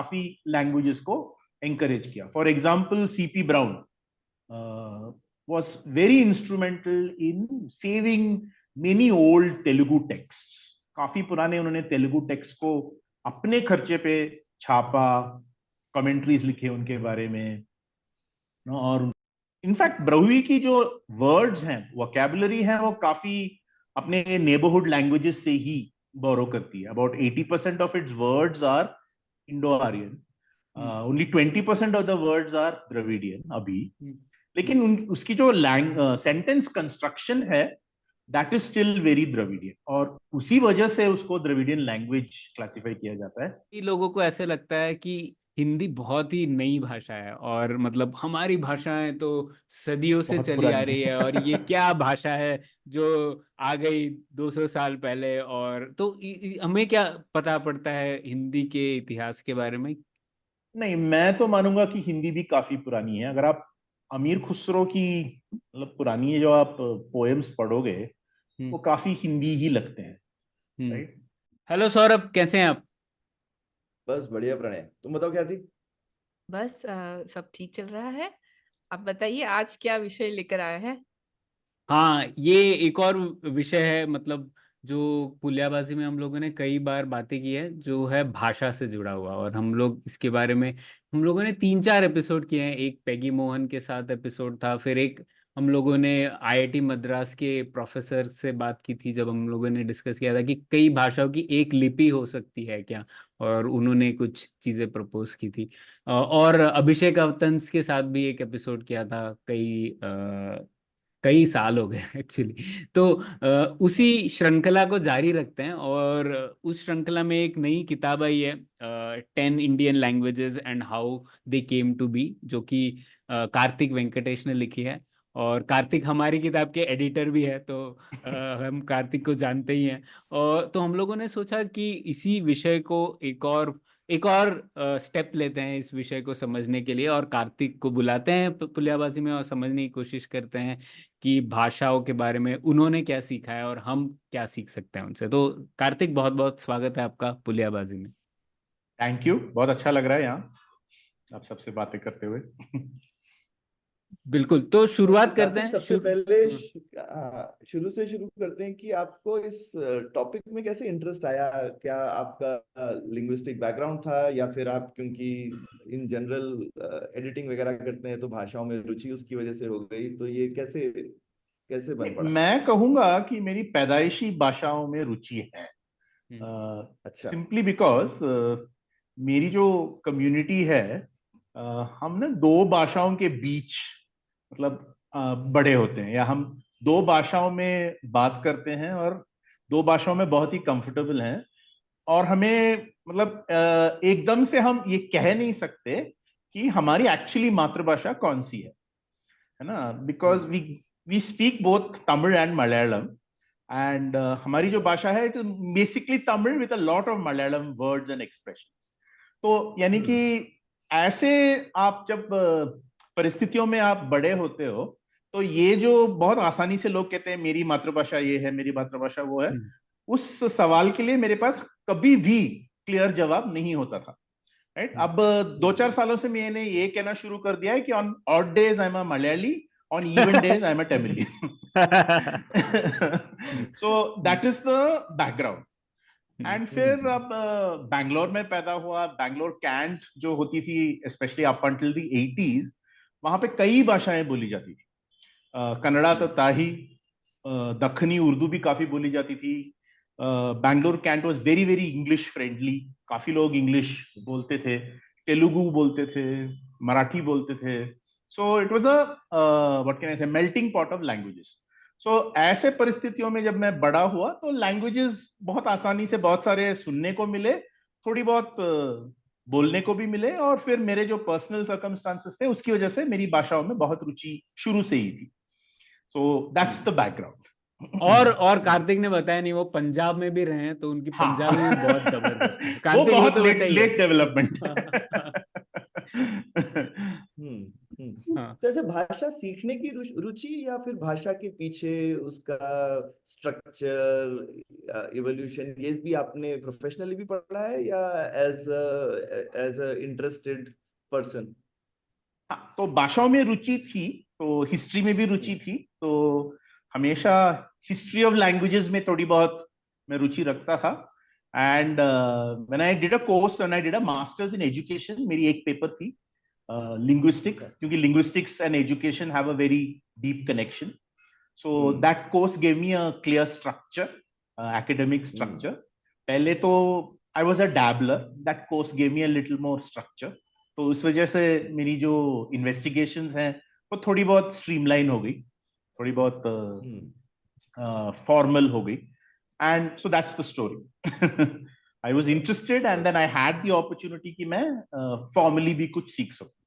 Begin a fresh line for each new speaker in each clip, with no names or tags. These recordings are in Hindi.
काफी लैंग्वेजेस को एंकरेज किया. For example CP brown was very instrumental in saving many old Telugu texts. काफी पुराने उन्होंने तेलुगु टेक्स्ट को अपने खर्चे पे छापा, कमेंट्रीज लिखे उनके बारे में. और इनफैक्ट ब्रह्वी की जो वर्ड्स हैं, वोकैबुलरी है, वो काफी अपने नेबरहुड लैंग्वेजेस से ही बोरो करती है. About 80% of its words are Indo Aryan, only 20% of the words are Dravidian अभी. लेकिन उसकी जो सेंटेंस कंस्ट्रक्शन है that is still very Dravidian, और उसी वजह से उसको द्रविडियन लैंग्वेज क्लासिफाई किया जाता है.
लोगों को ऐसे लगता है कि हिंदी बहुत ही नई भाषा है, और मतलब हमारी भाषाएं तो सदियों से चली आ रही है, और ये क्या भाषा है जो आ गई 200 साल पहले. और तो हमें क्या पता पड़ता है हिंदी के इतिहास के बारे में?
नहीं, मैं तो मानूंगा कि हिंदी भी काफी पुरानी है. अगर आप अमीर खुसरो की मतलब पुरानी जो आप पोएम्स पढ़ोगे वो काफी हिंदी ही लगते हैं. राइट.
हेलो सौरभ, कैसे हैं आप?
बस बढ़िया प्रणय, तुम बताओ क्या थी?
बस सब ठीक चल रहा है. आप बताइए आज क्या विषय लेकर आए हैं?
हाँ, ये एक और विषय है, मतलब जो पुलियाबाजी में हम लोगों ने कई बार बातें की है, जो है भाषा से जुड़ा हुआ. और हम लोग इसके बारे में हम लोगों ने 3-4 एपिसोड किए हैं. एक पैगी मोहन के साथ एपिसोड था, फिर एक हम लोगों ने आईआईटी मद्रास के प्रोफेसर से बात की थी, जब हम लोगों ने डिस्कस किया था कि कई भाषाओं की एक लिपि हो सकती है क्या, और उन्होंने कुछ चीज़ें प्रपोज की थी. और अभिषेक अवतंस के साथ भी एक एपिसोड किया था, कई साल हो गए एक्चुअली. तो उसी श्रृंखला को जारी रखते हैं, और उस श्रृंखला में एक नई किताब आई है, 10 Indian languages and how they came to be, जो कि कार्तिक वेंकटेश ने लिखी है. और कार्तिक हमारी किताब के एडिटर भी है, तो हम कार्तिक को जानते ही हैं. और तो हम लोगों ने सोचा कि इसी विषय को एक और स्टेप लेते हैं इस विषय को समझने के लिए, और कार्तिक को बुलाते हैं पुलियाबाजी में और समझने की कोशिश करते हैं कि भाषाओं के बारे में उन्होंने क्या सीखा है और हम क्या सीख सकते हैं उनसे. तो कार्तिक, बहुत बहुत स्वागत है आपका पुलियाबाजी में.
थैंक यू, बहुत अच्छा लग रहा है यहाँ आप सबसे बातें करते हुए.
बिल्कुल, तो शुरुआत करते हैं.
सबसे पहले शुरू करते हैं कि आपको इस टॉपिक में कैसे इंटरेस्ट आया. क्या आपका लिंग्विस्टिक बैकग्राउंड था, या फिर आप क्योंकि इन जनरल एडिटिंग वगैरह करते हैं तो भाषाओं में रुचि उसकी वजह से हो गई? तो ये कैसे बन पड़ा?
मैं कहूंगा कि मेरी पैदाइशी भाषाओं में रुचि है.
अच्छा.
सिंपली बिकॉज मेरी जो कम्युनिटी है, हम ना दो भाषाओं के बीच मतलब बड़े होते हैं, या हम दो भाषाओं में बात करते हैं और दो भाषाओं में बहुत ही कंफर्टेबल हैं. और हमें मतलब एकदम से हम ये कह नहीं सकते कि हमारी एक्चुअली मातृभाषा कौन सी है ना. Because we speak both Tamil and Malayalam, and हमारी जो भाषा है it is basically Tamil with a lot of Malayalam words and expressions. तो यानी कि ऐसे आप जब परिस्थितियों में आप बड़े होते हो, तो ये जो बहुत आसानी से लोग कहते हैं मेरी मातृभाषा ये है, मेरी मातृभाषा वो है, उस सवाल के लिए मेरे पास कभी भी क्लियर जवाब नहीं होता था. राइट. अब 2-4 सालों से मैंने ये कहना शुरू कर दिया है कि on odd days I am a Malayali, on even days I am a Tamilian. So that is the background. And फिर अब बैंगलोर में पैदा हुआ. बैंगलोर कैंट जो होती थी specially up until the 80s, वहां पे कई भाषाएं बोली जाती थी. कन्नड़ा तो था ही, दखनी उर्दू भी काफी बोली जाती थी. Bangalore cantt was very very English friendly. काफी लोग इंग्लिश बोलते थे, तेलुगु बोलते थे, मराठी बोलते थे. So it was a what can I से मेल्टिंग पॉट ऑफ लैंग्वेजेस. सो ऐसे परिस्थितियों में जब मैं बड़ा हुआ तो लैंग्वेजेस बहुत आसानी से बहुत सारे सुनने को मिले, थोड़ी बहुत बोलने को भी मिले, और फिर मेरे जो पर्सनल सर्कमस्टांसेस थे उसकी वजह से मेरी भाषाओं में बहुत रुचि शुरू से ही थी. So that's the background.
और कार्तिक ने बताया नहीं, वो पंजाब में भी रहे हैं, तो उनकी पंजाबी भी बहुत जबरदस्त है. कार्तिक,
वो बहुत
तो
लेट डेवलपमेंट.
हाँ,
तो ऐसे भाषा सीखने की रुचि या फिर भाषा के पीछे उसका स्ट्रक्चर, इवोल्यूशन, ये भी आपने प्रोफेशनली भी पढ़ा है या एज अ इंटरेस्टेड पर्सन?
हाँ, तो भाषाओं में रुचि थी, तो हिस्ट्री में भी रुचि थी, तो हमेशा हिस्ट्री ऑफ लैंग्वेजेस में थोड़ी बहुत मैं रुचि रखता था. And when I did a course, when I did a masters in education, मेरी एक पेपर थी linguistics, क्योंकि linguistics and education have a very deep connection. So that course gave me a clear structure, academic structure. पहले तो I was a dabbler. That course gave me a little more structure. तो उस वजह से मेरी जो investigations हैं वो थोड़ी बहुत streamline हो गई, थोड़ी बहुत formal हो गई. And so that's the story. I was interested and then I had the opportunity कि मैं formally भी कुछ सीख सकूं.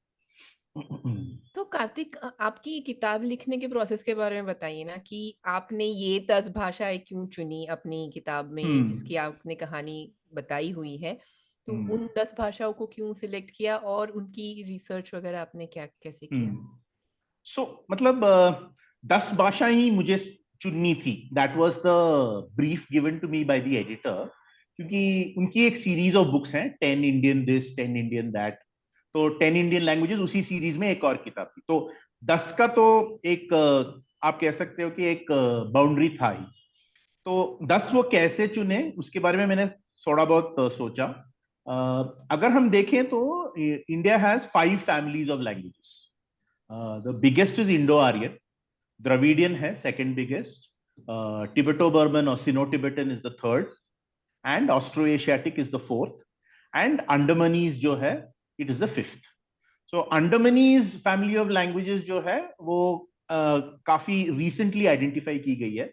तो कार्तिक, आपकी किताब लिखने के प्रोसेस के बारे में बताइए ना, कि आपने ये 10 भाषाएं क्यों चुनी अपनी किताब में, जिसकी आपने कहानी बताई हुई है. तो उन 10 भाषाओं को क्यों सिलेक्ट किया और उनकी रिसर्च वगैरह आपने क्या कैसे किया?
मतलब 10 भाषाएं ही मुझे चुननी थी. That was the brief given to me by the editor, क्योंकि उनकी एक सीरीज ऑफ बुक्स हैं, 10 इंडियन दिस, 10 इंडियन दैट. तो 10 इंडियन लैंग्वेजेस, उसी सीरीज में एक और किताब थी. तो 10 का तो एक आप कह सकते हो कि एक बाउंड्री था ही. तो 10 वो कैसे चुने उसके बारे में मैंने थोड़ा बहुत सोचा. अगर हम देखें तो India has 5 families of languages. The biggest is Indo Aryan, Dravidian है सेकंड बिगेस्ट, टिबेटो बर्मन और Sino Tibetan is the third, and Austro Asiatic is the fourth, and Andamanese जो है it is the fifth. So Andamanese family of languages जो है वो काफी रिसेंटली आइडेंटिफाई की गई है,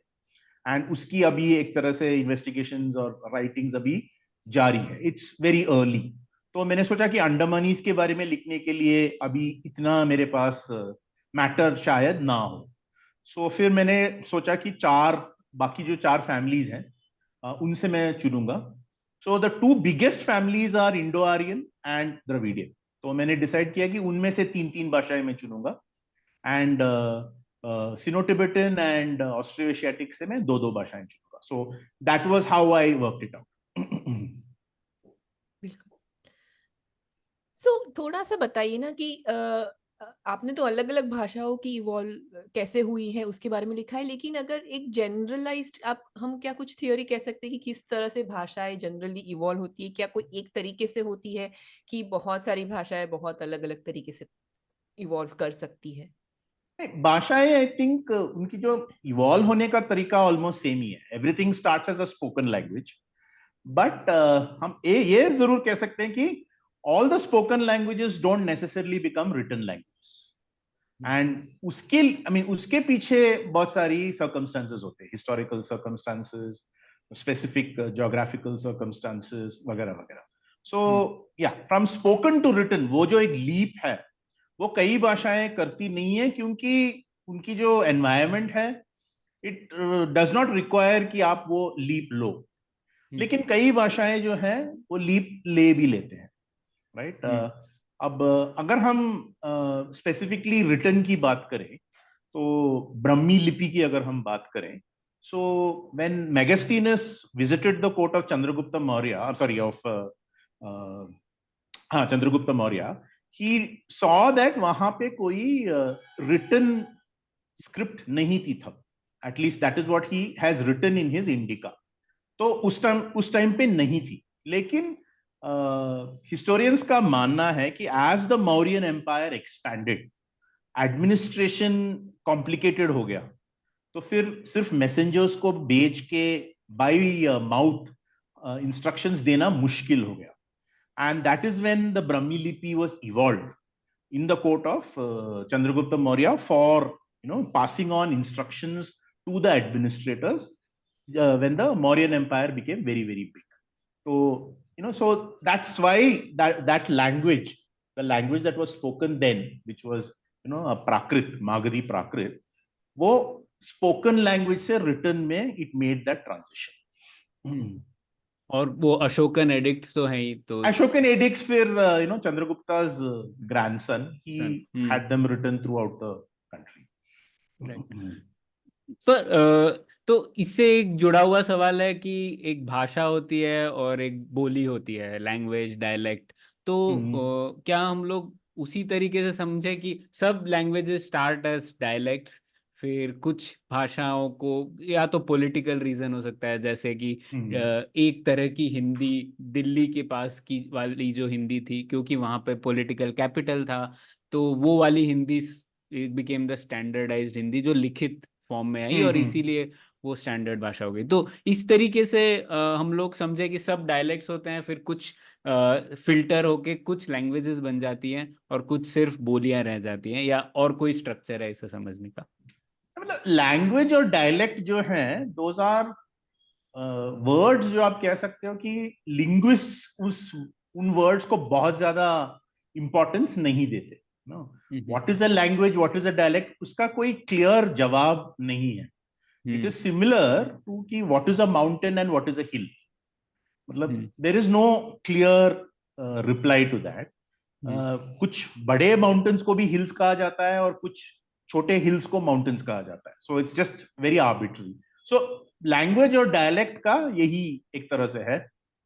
एंड उसकी अभी एक तरह से इन्वेस्टिगेशंस और राइटिंग्स अभी जारी है. It's very early. तो मैंने सोचा कि अंडमानीज के बारे में लिखने के लिए अभी इतना मेरे पास मैटर शायद ना हो. सो फिर मैंने सोचा कि बाकी जो 4 फैमिलीज हैं उनसे मैं चुनूंगा. So the 2 biggest families are Indo Aryan and Dravidian. तो मैंने डिसाइड किया कि उनमें से 3-3 भाषाएं मैं चुनूंगा, and Sino Tibetan and Austro Asiatic से मैं 2-2 भाषाएं चुनूंगा. So that was how I worked it out.
सो थोड़ा सा बताइए ना कि आपने तो अलग अलग भाषाओं की इवॉल्व कैसे हुई है उसके बारे में लिखा है, लेकिन अगर एक जनरलाइज्ड हम क्या कुछ थियोरी कह सकते हैं कि किस तरह से भाषाएं जनरली इवॉल्व होती है? क्या कोई एक तरीके से होती है कि बहुत सारी भाषाएं बहुत अलग अलग तरीके से इवॉल्व कर सकती है?
भाषाएं आई थिंक उनकी जो इवॉल्व होने का तरीका ऑलमोस्ट सेम ही है. Everything starts as a spoken language, but हम ये जरूर कह सकते हैं कि all the spoken languages don't necessarily become written languages. And उसके पीछे बहुत सारी circumstances होते हैं, historical circumstances, specific geographical circumstances वगैरह वगैरह. So yeah, from spoken to written वो जो एक leap है वो कई भाषाएं करती नहीं है, क्योंकि उनकी जो environment है it does not require कि आप वो leap लो. लेकिन कई भाषाएं जो हैं वो leap ले भी लेते हैं, राइट. अब अगर हम स्पेसिफिकली रिटर्न की बात करें, तो ब्रह्मी लिपि की अगर हम बात करें, so when Megasthenes visited the court of Chandragupta Maurya, Chandragupta Maurya, he saw that वहां पे कोई रिटन स्क्रिप्ट नहीं थी तब. At least that is what he has written in his Indica. तो उस टाइम पे नहीं थी. लेकिन हिस्टोरियंस का मानना है कि as the Mauryan empire expanded, administration complicated हो गया, तो फिर सिर्फ मैसेंजर्स को भेज के बाय माउथ इंस्ट्रक्शंस देना मुश्किल हो गया. And that is when the Brahmi लिपि was evolved in the court of Chandragupta Maurya for passing on instructions to the administrators when the Mauryan Empire became very very big. So that's why that language, the language that was spoken then, which was a Prakrit, Magadhi Prakrit, वो spoken language से written में it made that transition.
और वो अशोकन एडिक्ट्स तो है ही, तो
Ashokan edicts, फिर Chandragupta's grandson, he
son.
had them written throughout the country.
Right. पर तो इससे एक जुड़ा हुआ सवाल है कि एक भाषा होती है और एक बोली होती है, लैंग्वेज, डायलेक्ट। तो क्या हम लोग उसी तरीके से समझे कि सब लैंग्वेजेस स्टार्ट एज डायलेक्ट्स, फिर कुछ भाषाओं को या तो पॉलिटिकल रीजन हो सकता है, जैसे कि एक तरह की हिंदी दिल्ली के पास की वाली जो हिंदी थी, क्योंकि वहाँ पे पॉलिटिकल कैपिटल था, तो वो वाली Hindi became the standardized Hindi जो लिखित फॉर्म में आई, और इसीलिए वो स्टैंडर्ड भाषा हो गई। तो इस तरीके से हम लोग समझे कि सब डायलेक्ट्स होते हैं, फिर कुछ फिल्टर होके कुछ लैंग्वेजेस बन जाती हैं और कुछ सिर्फ बोलियां रह जाती हैं, या और कोई स्ट्रक्चर है इसे समझने का?
मतलब लैंग्वेज और डायलेक्ट जो है, दोज आर वर्ड्स जो आप कह सकते हो कि लिंग्विस्ट उन वर्ड्स को बहुत ज्यादा इंपॉर्टेंस नहीं देते। No, what is a language, what is a dialect, उसका कोई क्लियर जवाब नहीं है। इट इज सिमिलर टू कि what is a mountain and what is a hill. मतलब there is no clear reply to that. कुछ बड़े माउंटेन्स को भी हिल्स कहा जाता है और कुछ छोटे हिल्स को माउंटेन्स कहा जाता है। So it's just very arbitrary. So language और डायलेक्ट का यही एक तरह से है।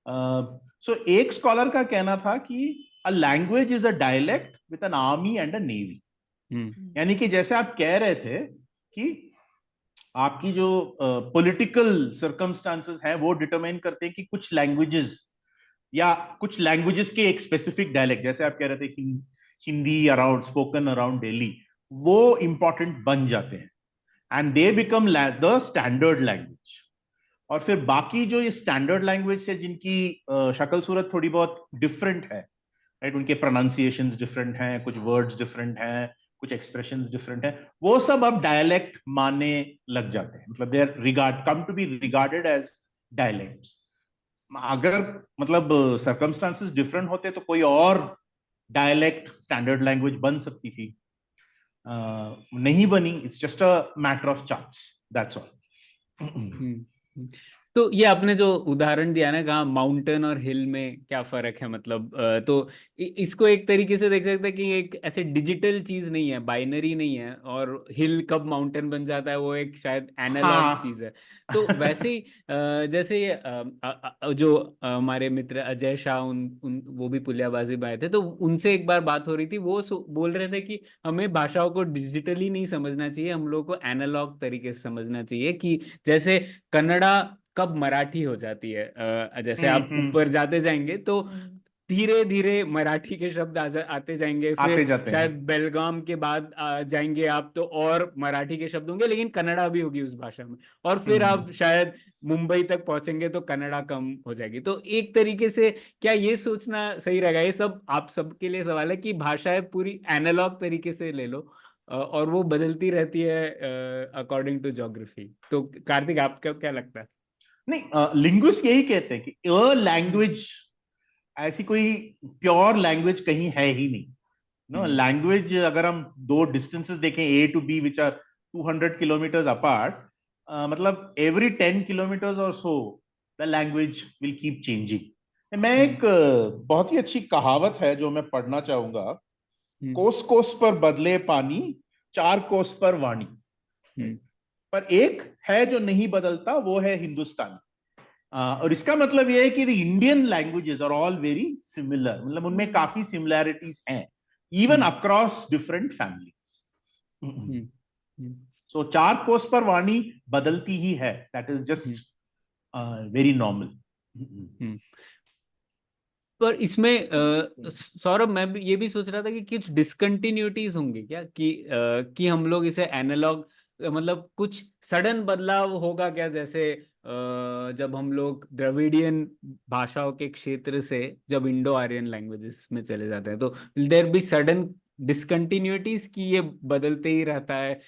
सो एक स्कॉलर का कहना था कि a language is a dialect with an army and a navy. यानी कि जैसे आप कह रहे थे कि आपकी जो पॉलिटिकल सर्कमस्टांसेस हैं वो डिटरमाइन करते हैं कि कुछ लैंग्वेजेस या कुछ लैंग्वेजेस के एक स्पेसिफिक डायलेक्ट, जैसे आप कह रहे थे Hindi around spoken around Delhi, वो इंपॉर्टेंट बन जाते हैं and they become the standard language. और फिर बाकी जो ये स्टैंडर्ड लैंग्वेज है जिनकी शक्ल सूरत थोड़ी बहुत डिफरेंट है, राइट, उनके प्रोनाउंसिएशंस डिफरेंट हैं, कुछ वर्ड्स डिफरेंट हैं, कुछ एक्सप्रेशंस डिफरेंट हैं, वो सब अब डायलेक्ट मानने लग जाते हैं। मतलब they are come to be regarded as dialects. अगर मतलब सर्कमस्टांसेस डिफरेंट होते तो कोई और डायलेक्ट स्टैंडर्ड लैंग्वेज बन सकती थी, नहीं बनी। It's just a matter of chance, that's all.
तो ये आपने जो उदाहरण दिया ना, कहा माउंटेन और हिल में क्या फर्क है, मतलब तो इसको एक तरीके से देख सकते हैं कि एक ऐसे डिजिटल चीज नहीं है, बाइनरी नहीं है, और हिल कब माउंटेन बन जाता है वो एक शायद एनालॉग
हाँ।
चीज है। तो वैसे ही जैसे ये जो हमारे मित्र अजय शाह, उन वो भी पुलियाबाजी में आए थे, तो उनसे एक बार बात हो रही थी, वो बोल रहे थे कि हमें भाषाओं को डिजिटली नहीं समझना चाहिए, हम लोग को एनालॉग तरीके से समझना चाहिए। कि जैसे कन्नड़ा कब मराठी हो जाती है, जैसे आप ऊपर जाते जाएंगे तो धीरे धीरे मराठी के शब्द आते जाएंगे,
आते
फिर
जाते
शायद
हैं।
बेलगाम के बाद जाएंगे आप तो और मराठी के शब्द होंगे, लेकिन कन्नड़ा भी होगी उस भाषा में, और फिर आप शायद मुंबई तक पहुंचेंगे तो कन्नड़ा कम हो जाएगी। तो एक तरीके से क्या ये सोचना सही रहेगा? ये सब आप सबके लिए सवाल है कि भाषाएं पूरी एनालॉग तरीके से ले लो और वो बदलती रहती है अकॉर्डिंग टू ज्योग्राफी। तो कार्तिक, आपका क्या लगता है?
नहीं, लिंग्विस्ट यही कहते हैं कि अ लैंग्वेज, ऐसी कोई प्योर लैंग्वेज कहीं है ही नहीं। नो, लैंग्वेज अगर हम दो डिस्टेंसेस देखें A to B which are 200 kilometres apart, मतलब एवरी 10 किलोमीटर्स और so the language will keep changing. मैं एक बहुत ही अच्छी कहावत है जो मैं पढ़ना चाहूंगा। कोस कोस पर बदले पानी, चार कोस पर वाणी, पर एक है जो नहीं बदलता, वो है हिंदुस्तानी। और इसका मतलब यह है कि the Indian languages are all very similar, मतलब उनमें काफी सिमिलैरिटीज हैं even across different families. So चार कोस पर वाणी बदलती ही है, that is just very normal.
पर इसमें सौरभ, मैं भी ये भी सोच रहा था कि कुछ डिसकंटिन्यूटीज होंगे क्या, कि हम लोग इसे एनालॉग, मतलब कुछ सडन बदलाव होगा क्या, जैसे जब हम लोग द्रविडियन भाषाओं के क्षेत्र से जब इंडो आर्यन लैंग्वेजेस में चले जाते हैं, तो will there be sudden discontinuities की ये बदलते ही रहता है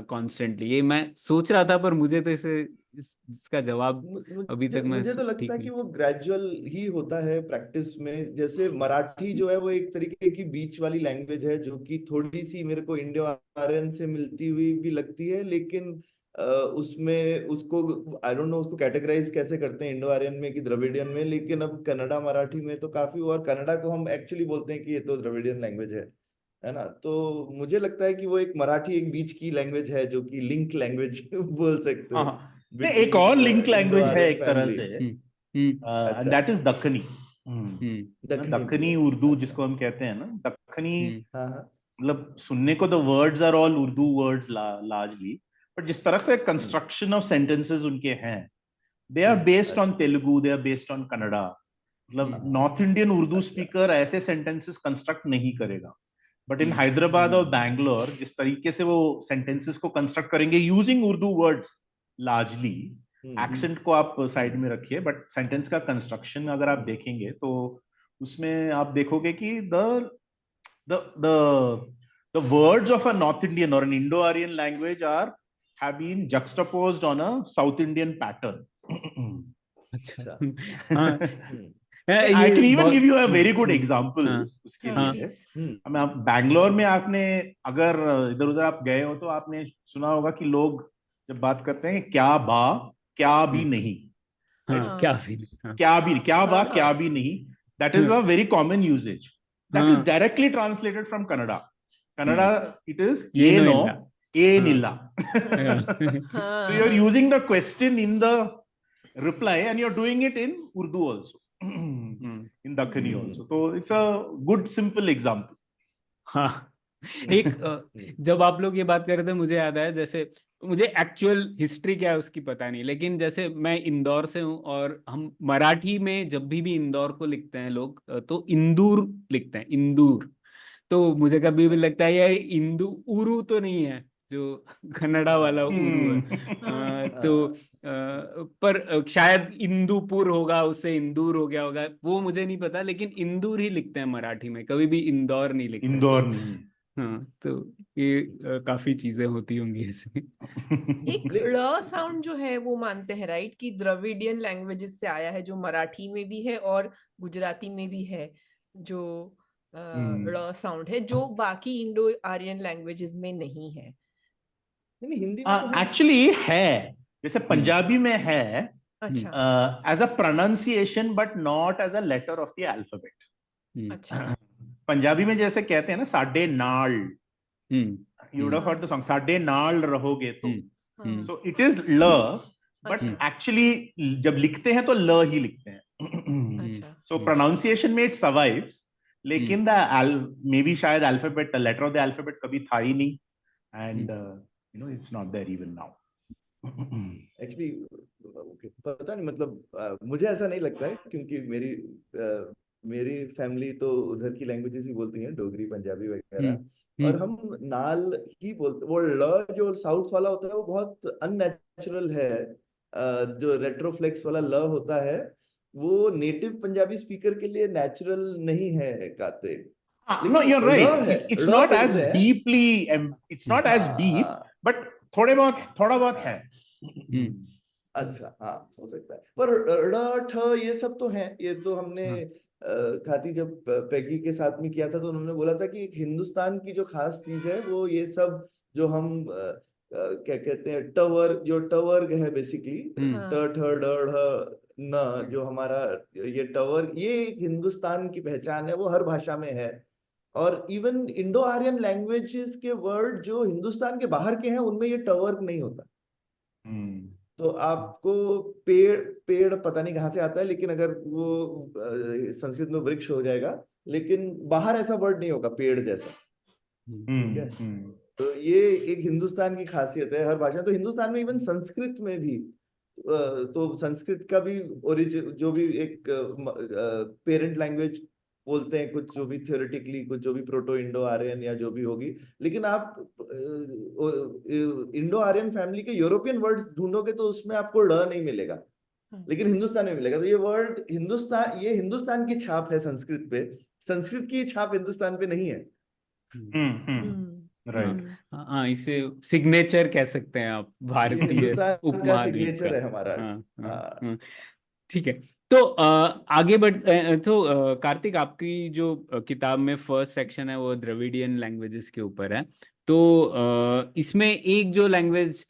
कॉन्स्टेंटली? ये मैं सोच रहा था, पर मुझे तो इसका जवाब अभी तक मैं
मुझे तो लगता
ठीक
है
नहीं।
कि वो ग्रेजुअल ही होता है प्रैक्टिस में। जैसे मराठी जो है वो एक तरीके की बीच वाली लैंग्वेज है, जो कि थोड़ी सी मेरे को इंडो आर्यन से मिलती हुई भी लगती है, लेकिन उसमें उसको आई डोंट नो उसको कैटेगराइज कैसे करते हैं, इंडो आर्यन में कि द्रविडियन में, लेकिन अब कन्नड़ा मराठी में तो काफी, और कन्नड़ा को हम एक्चुअली बोलते हैं कि ये तो द्रविडियन लैंग्वेज है ना। तो मुझे लगता है कि वो एक मराठी एक बीच की लैंग्वेज है, जो कि लिंक लैंग्वेज बोल सकते हो
हाँ, एक और लिंक
बिटवीन इंडो
लैंग्वेज है
आर्यन
एक तरह
फैमिली।
से,
अच्छा,
दैट इज दक्कनी।
दक्षिणी भी
दक्कनी
है।
उर्दू
अच्छा,
जिसको हम कहते हैं ना, दक्कनी,
हाँ हाँ।
मतलब सुनने को the words are all Urdu words largely, but जिस तरह से कंस्ट्रक्शन ऑफ सेंटेंसेस उनके हैं, दे आर बेस्ड ऑन
अच्छा,
Telugu, they are based on Kannada. मतलब नॉर्थ इंडियन उर्दू
अच्छा,
स्पीकर ऐसे सेंटेंसेस कंस्ट्रक्ट नहीं करेगा, बट इन हैदराबाद और
हम्म
बैंगलोर जिस तरीके से वो सेंटेंसेस को कंस्ट्रक्ट करेंगे यूजिंग उर्दू वर्ड्स लार्जली,
हम्म
एक्सेंट को आप साइड
हम्म
में रखिए, बट सेंटेंस का कंस्ट्रक्शन अगर आप देखेंगे तो उसमें आप देखोगे कि the the the words of a North Indian or an Indo-Aryan language are have been juxtaposed on a South Indian pattern.
अच्छा।
अच्छा,
हाँ,
I
ये
can even give
बहुत
you a very good example
हाँ
उसके
हाँ
हाँ
लिए।
प्लीज।
हमें आप बैंगलोर में आपने अगर इधर उधर आप गए हो तो आपने सुना होगा कि लोग जब बात करते हैं क्या भी नहीं, right?
हाँ, क्या
हाँ
भी हाँ
हाँ
क्या
हाँ
भी नहीं, that is a very common usage. That is
हाँ
directly translated from Kannada. Kannada, it is
ಏನೂ
no,
ಇಲ್ಲ हाँ
ಏನilla. So you're
हाँ
using the question in the reply and you're doing it in Urdu also, in Dakhini also. So it's a good simple example.
हाँ। एक जब आप लोग ये बात कर रहे थे मुझे याद आया, जैसे मुझे एक्चुअल हिस्ट्री क्या है उसकी पता नहीं, लेकिन जैसे मैं इंदौर से हूँ और हम मराठी में जब भी इंदौर को लिखते हैं लोग तो इंदूर लिखते हैं, इंदूर। तो मुझे कभी भी लगता है यार इंदू उरू तो नहीं है जो कन्नड़ा वाला उरू है।
हाँ
तो पर शायद इंदुपुर होगा, उससे इंदूर हो गया होगा, वो मुझे नहीं पता, लेकिन इंदूर ही लिखते हैं मराठी में, कभी भी इंदौर नहीं लिखते हैं। तो
इंदौर नहीं।
हाँ, तो ये काफी चीजें होती होंगी ऐसे।
एक ड़ साउंड जो है वो मानते हैं राइट कि द्रविडियन लैंग्वेजेस से आया है, जो मराठी में भी है और गुजराती में भी है, जो ड़ साउंड है जो बाकी इंडो आर्यन लैंग्वेजेस में नहीं है।
नहीं, हिंदी में तो है।
एक्चुअली है, जैसे पंजाबी में है
अच्छा
as a pronunciation but not as a letter of the alphabet.
अच्छा
पंजाबी में जैसे कहते हैं ना साडे नाल, you would have heard the song साडे नाल रहोगे तो,
हाँ
so it is ल, but
अच्छा
actually जब लिखते हैं तो ल ही लिखते हैं.
अच्छा
So pronunciation में it survives, लेकिन maybe शायद alphabet, letter of the alphabet कभी था ही नहीं, and it's not there even now.
Actually पता नहीं, मतलब मुझे ऐसा नहीं लगता है, क्योंकि मेरी फैमिली तो उधर की लैंग्वेजेस ही बोलती हैं, डोगरी पंजाबी वगैरह, और हम नाल ही बोलते। वो ल जो साउथ वाला होता है वो बहुत अननेचुरल है। जो रेट्रोफ्लेक्स वाला ल होता है वो नेटिव पंजाबी स्पीकर के लिए नेचुरल नहीं है गाते।
No, you're
लेकिन
right.
र है,
It's
र
not as
बोलते हैं।
deeply, it's not as deep, but थोड़ा बहुत है.
अच्छा, हाँ, हो सकता है, पर ड़ ठ ये सब तो है। ये तो हमने खाती जब पेगी के साथ में किया था तो उन्होंने बोला था कि एक हिंदुस्तान की जो खास चीज है वो ये सब जो हम क्या कहते हैं टवर, जो टवर्ग है बेसिकली, ट ठ ड ढ न, जो हमारा ये टवर, ये एक हिंदुस्तान की पहचान है, वो हर भाषा में है। और इवन इंडो आर्यन लैंग्वेजेस के वर्ड जो हिंदुस्तान के बाहर के हैं उनमें ये टवर्ग नहीं होता। तो आपको पेड़ पेड़ पता नहीं कहाँ से आता है, लेकिन अगर वो संस्कृत में वृक्ष हो जाएगा, लेकिन बाहर ऐसा वर्ड नहीं होगा पेड़ जैसा। ठीक है, तो ये एक हिंदुस्तान की खासियत है हर भाषा। तो हिंदुस्तान में इवन संस्कृत में भी, तो संस्कृत का भी ओरिजिन जो भी एक पेरेंट लैंग्वेज बोलते हैं, कुछ जो भी थियोरेटिकली, कुछ जो भी प्रोटो इंडो आर्यन या जो भी होगी, लेकिन आप इंडो आर्यन फैमिली के यूरोपियन वर्ड्स ढूंढोगे तो उसमें आपको ड़ नहीं मिलेगा, लेकिन हिंदुस्तान में मिलेगा। तो ये वर्ड हिंदुस्तान, ये हिंदुस्तान की छाप है संस्कृत पे, संस्कृत की छाप हिंदुस्तान पे नहीं है।
राइट.
हाँ, इसे सिग्नेचर कह सकते हैं आप भारतीय
हिंदुस्तान का
उपमहाद्वीप
सिग्नेचर
का।
है हमारा।
हाँ, ठीक है। तो आगे तो कार्तिक, आपकी जो किताब में फर्स्ट सेक्शन है वो द्रविडियन लैंग्वेजेस के ऊपर है। तो इसमें एक जो लैंग्वेज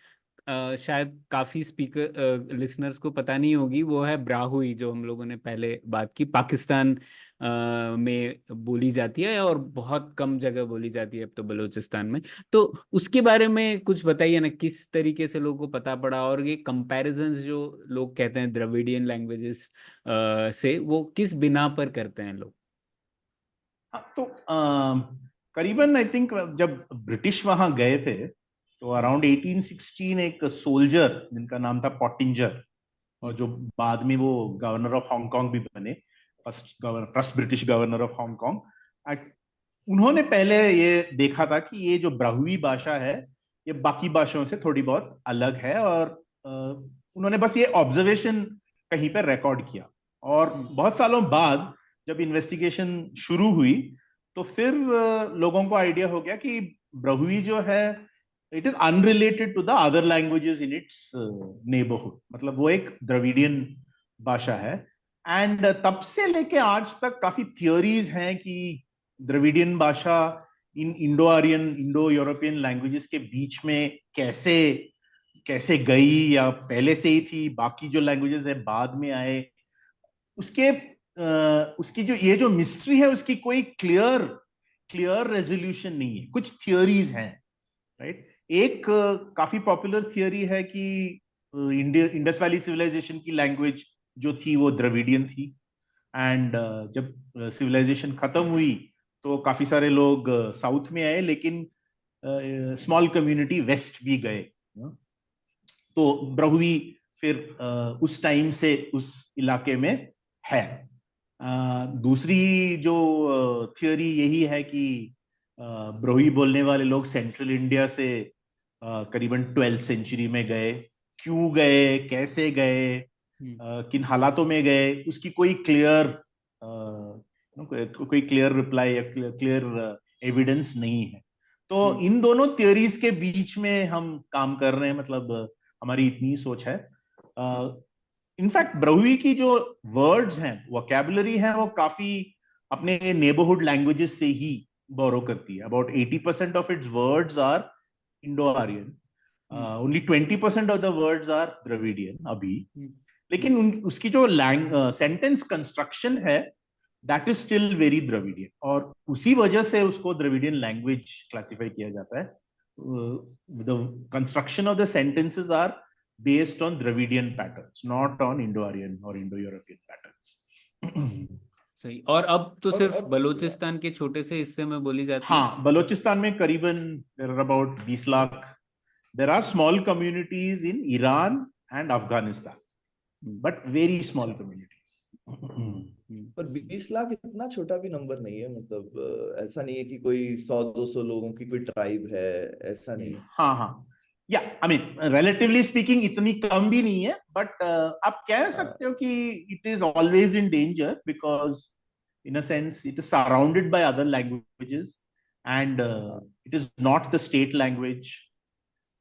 शायद काफी लिसनर्स को पता नहीं होगी, वो है ब्राहुई, जो हम लोगों ने पहले बात की, पाकिस्तान में बोली जाती है और बहुत कम जगह बोली जाती है अब तो बलूचिस्तान में। तो उसके बारे में कुछ बताइए ना, किस तरीके से लोगों को पता पड़ा, और ये कंपैरिजंस जो लोग कहते हैं द्रविडियन लैंग्वेजेस से, वो किस बिना पर करते हैं लोग?
तो करीबन आई थिंक जब ब्रिटिश वहां गए थे तो अराउंड 1816 एक सोल्जर जिनका नाम था पॉटिंजर, और जो बाद में वो गवर्नर ऑफ हांगकांग भी बने, first British governor of Hong Kong, उन्होंने पहले ये देखा था कि ये जो ब्राहुई भाषा है ये बाकी भाषाओं से थोड़ी बहुत अलग है, और उन्होंने बस ये ऑब्जर्वेशन कहीं पर रिकॉर्ड किया। और बहुत सालों बाद जब इन्वेस्टिगेशन शुरू हुई तो फिर लोगों को आइडिया हो गया कि ब्राहुई जो है it is unrelated to the other languages in its neighbourhood, मतलब वो एक द्रविडियन भाषा है। एंड तब से लेके आज तक काफी थियोरीज हैं कि द्रविडियन भाषा इन Indo Aryan, Indo European languages के बीच में कैसे कैसे गई, या पहले से ही थी, बाकी जो लैंग्वेजेस है बाद में आए, उसके उसकी जो ये जो मिस्ट्री है उसकी कोई क्लियर रेजोल्यूशन नहीं है। कुछ थियोरीज हैं, राइट। एक काफी पॉपुलर थियोरी है कि इंडस वैली सिविलाइजेशन की लैंग्वेज जो थी वो द्रविडियन थी, एंड जब सिविलाइजेशन खत्म हुई तो काफी सारे लोग साउथ में आए, लेकिन स्मॉल कम्युनिटी वेस्ट भी गए। तो ब्राहुई फिर उस टाइम से उस इलाके में है। दूसरी जो थियोरी यही है कि ब्राहुई बोलने वाले लोग सेंट्रल इंडिया से करीबन 12th सेंचुरी में गए। क्यों गए, कैसे गए, किन हालातों में गए, उसकी कोई क्लियर रिप्लाई या क्लियर एविडेंस नहीं है। तो इन दोनों थियोरीज के बीच में हम काम कर रहे हैं, मतलब हमारी इतनी सोच है। इनफैक्ट ब्राहुई की जो वर्ड्स हैं, वोकैबुलरी है, वो काफी अपने नेबरहुड लैंग्वेजेस से ही बोरो करती है। About 80% of its words are Indo Aryan, only 20% of the words are Dravidian अभी। लेकिन उसकी जो सेंटेंस कंस्ट्रक्शन है that is still very Dravidian, और उसी वजह से उसको द्रविडियन लैंग्वेज क्लासिफाई किया जाता है। The construction of the sentences are based on Dravidian patterns, not on Indo-Aryan or Indo-European patterns.
सही। और अब तो सिर्फ बलूचिस्तान के छोटे से हिस्से में बोली जाती है।
हाँ, बलूचिस्तान में करीबन there are about 20 lakh. There are small communities in Iran and Afghanistan, but very small communities.
पर 20 लाख इतना छोटा भी नंबर नहीं है, मतलब ऐसा नहीं है कि कोई 100-200 लोगों की कोई ट्राइब है, ऐसा नहीं है।
हाँ हाँ, या आई मीन रिलेटिवली स्पीकिंग इतनी कम भी नहीं है, बट आप कह सकते हो कि it is always in danger because in a sense it is surrounded by other languages, and it is not the state language,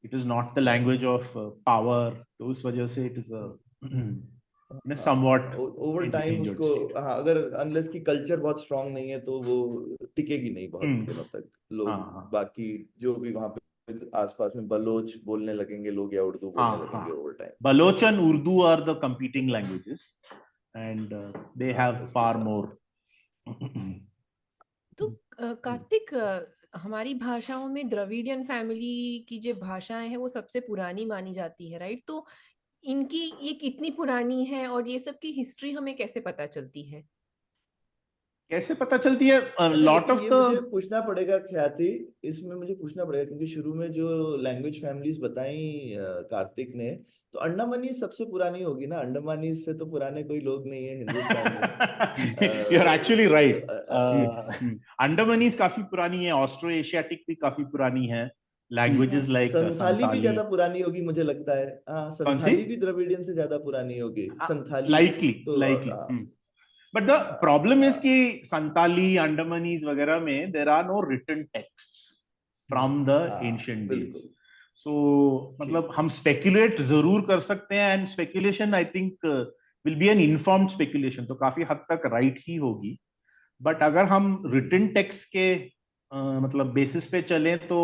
it is not the language of power. तो उस वजह से it is somewhat
over time उसको, हाँ, अगर अनलेस की कल्चर बहुत स्ट्रांग नहीं है तो वो टिकेगी नहीं बहुत दिनों तक। लोग बाकी जो भी वहां पे आसपास में बलोच बोलने लगेंगे लोग, या उर्दू बोलने लगेंगे over time.
Baloch and Urdu are the competing languages, and they have far more.
तो कार्तिक, हमारी भाषाओं में द्रविडियन फैमिली की जो भाषाएं हैं वो सबसे पुरानी मानी जाती है, राइट? तो इनकी ये कितनी पुरानी है और ये सब की हिस्ट्री हमें कैसे पता चलती है?
कैसे पता चलती है? लॉट ऑफ
मुझे पूछना पड़ेगा ख्याति, इसमें मुझे पूछना पड़ेगा, क्योंकि शुरू में जो लैंग्वेज फैमिलीज बताई कार्तिक ने, तो अंडमानीज सबसे पुरानी होगी ना? अंडमानीज से तो पुराने कोई लोग नहीं है हिंदुस्तान में।
You are actually right. Andamanese काफी पुरानी है, ऑस्ट्रो एशियाटिक भी काफी पुरानी है, लैंग्वेजेस लाइक
संथाली भी ज्यादा पुरानी होगी मुझे लगता है। हाँ, संथाली भी द्रविडियन से ज्यादा पुरानी होगी, Santhali
likely. But the problem is कि संताली, अंडमानीज वगैरह में there are no written texts from the ancient days. So मतलब हम speculate जरूर कर सकते हैं, and speculation I think will be an informed speculation, तो काफी हद तक right ही होगी। But अगर हम written text के मतलब basis पे चलें तो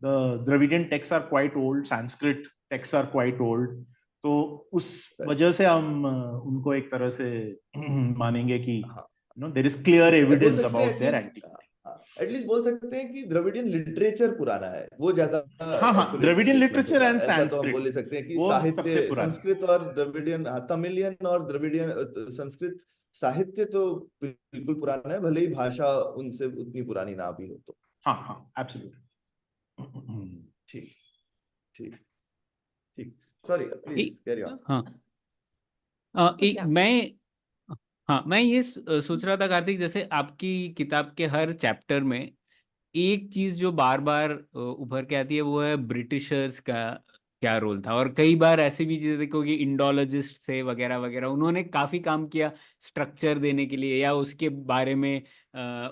the Dravidian texts are quite old. Sanskrit text are quite old, तो उस वजह से हम उनको एक तरह से मानेंगे कि there is clear evidence about their antiquity.
At least बोल सकते हैं कि द्रविडियन लिटरेचर पुराना है, वो ज्यादा
हाँ,
एक्यूरेट
द्रविडियन
स्टेटमेंट
लिटरेचर
होगा।
एंड
ऐसा तो हम बोल
संस्कृत
ही सकते हैं कि
वो सबसे
साहित्य,
पुराना।
संस्कृत और द्रविडियन, तमिलियन और द्रविडियन, संस्कृत साहित्य तो बिल्कुल पुराना है, भले ही भाषा उनसे उतनी पुरानी ना भी हो तो।
हाँ, एब्सोल्युटली।
ठीक ठीक ठीक, सॉरी प्लीज कैरी ऑन।
हाँ, मैं ये सोच रहा था कार्तिक, जैसे आपकी किताब के हर चैप्टर में एक चीज जो बार बार उभर के आती है वो है ब्रिटिशर्स का क्या रोल था। और कई बार ऐसी भी चीजें देखो कि इंडोलॉजिस्ट थे वगैरह वगैरह, उन्होंने काफी काम किया स्ट्रक्चर देने के लिए, या उसके बारे में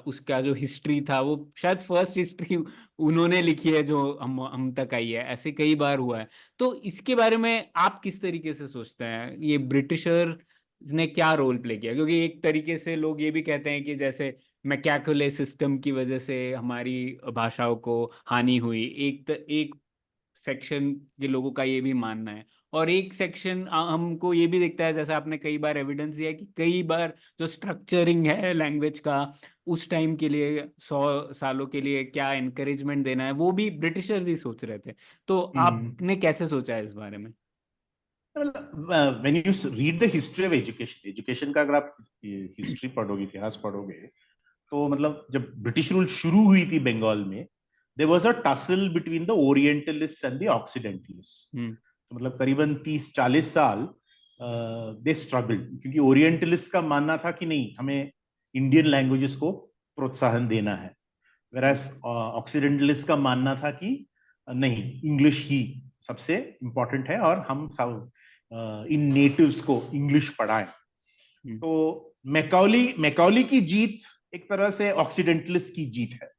उसका जो हिस्ट्री था वो शायद फर्स्ट हिस्ट्री उन्होंने लिखी है जो हम तक आई है, ऐसे कई बार हुआ है। तो इसके बारे में आप किस तरीके से सोचते हैं, ये ब्रिटिशर ने क्या रोल प्ले किया? क्योंकि एक तरीके से लोग ये भी कहते हैं कि जैसे मैकैकुले सिस्टम की वजह से हमारी भाषाओं को हानि हुई, एक सेक्शन के लोगों का ये भी मानना है। और एक सेक्शन हमको ये भी दिखता है, जैसे आपने कई बार एविडेंस दिया कि कई बार जो स्ट्रक्चरिंग है लैंग्वेज का उस टाइम के लिए 100 सालों के लिए क्या एनकरेजमेंट देना है वो भी ब्रिटिशर्स ही सोच रहे थे। तो आपने कैसे सोचा है इस बारे में?
When you read the history of education का अगर आप हिस्ट्री पढ़ोगे, इतिहास पढ़ोगे, तो मतलब जब ब्रिटिश रूल शुरू हुई थी बंगाल में, there was a tussle between the orientalist and the occidentalist. तो मतलब करीबन 30-40 साल दे स्ट्रगल, क्योंकि ओरिएंटलिस्ट का मानना था कि नहीं, हमें इंडियन लैंग्वेजेस को प्रोत्साहन देना है, वेरास ऑक्सीडेंटलिस्ट का मानना था कि नहीं, इंग्लिश ही सबसे इंपॉर्टेंट है और हम सब इन नेटिव्स को इंग्लिश पढ़ाएं। तो मैकॉली की जीत एक तरह से ऑक्सीडेंटलिस्ट की जीत है,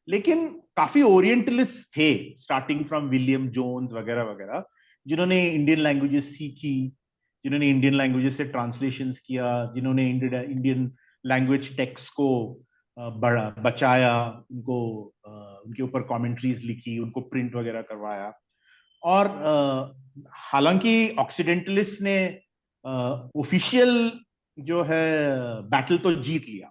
लेकिन काफी ओरिएंटलिस्ट थे स्टार्टिंग फ्रॉम विलियम जोन्स वगैरह वगैरह, जिन्होंने इंडियन लैंग्वेजेस सीखी, जिन्होंने इंडियन लैंग्वेजेस से ट्रांसलेशंस किया, जिन्होंने इंडियन लैंग्वेज टेक्स्ट को बचाया, उनको उनके ऊपर कमेंट्रीज लिखी, उनको प्रिंट वगैरह करवाया। और हालांकि ऑक्सीडेंटलिस्ट ने ऑफिशियल जो है बैटल तो जीत लिया,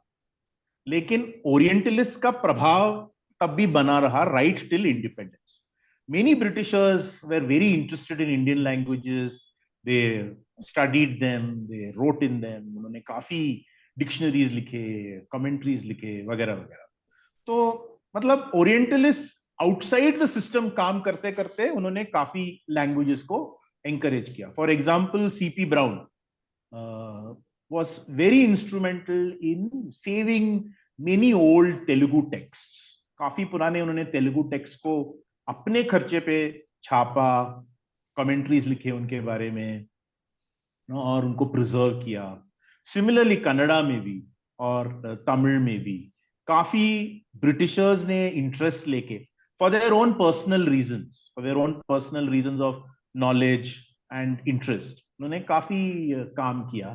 लेकिन ओरिएंटलिस्ट का प्रभाव तब भी बना रहा right till independence. Many Britishers were very interested in Indian languages, they studied them, they wrote in them, उन्होंने काफी डिक्शनरीज लिखे, कमेंट्रीज लिखे वगैरह वगैरह। तो मतलब ओरिएंटलिस्ट आउटसाइड द सिस्टम काम करते करते उन्होंने काफी लैंग्वेजेस को एंकरेज किया। For example CP brown was very instrumental in saving many old Telugu texts. काफी पुराने उन्होंने तेलुगु टेक्स्ट को अपने खर्चे पे छापा, कमेंट्रीज लिखे उनके बारे में और उनको प्रिजर्व किया। सिमिलरली कन्नड़ा में भी और तमिल में भी काफी ब्रिटिशर्स ने इंटरेस्ट लेके for their own personal reasons of knowledge and interest उन्होंने काफी काम किया।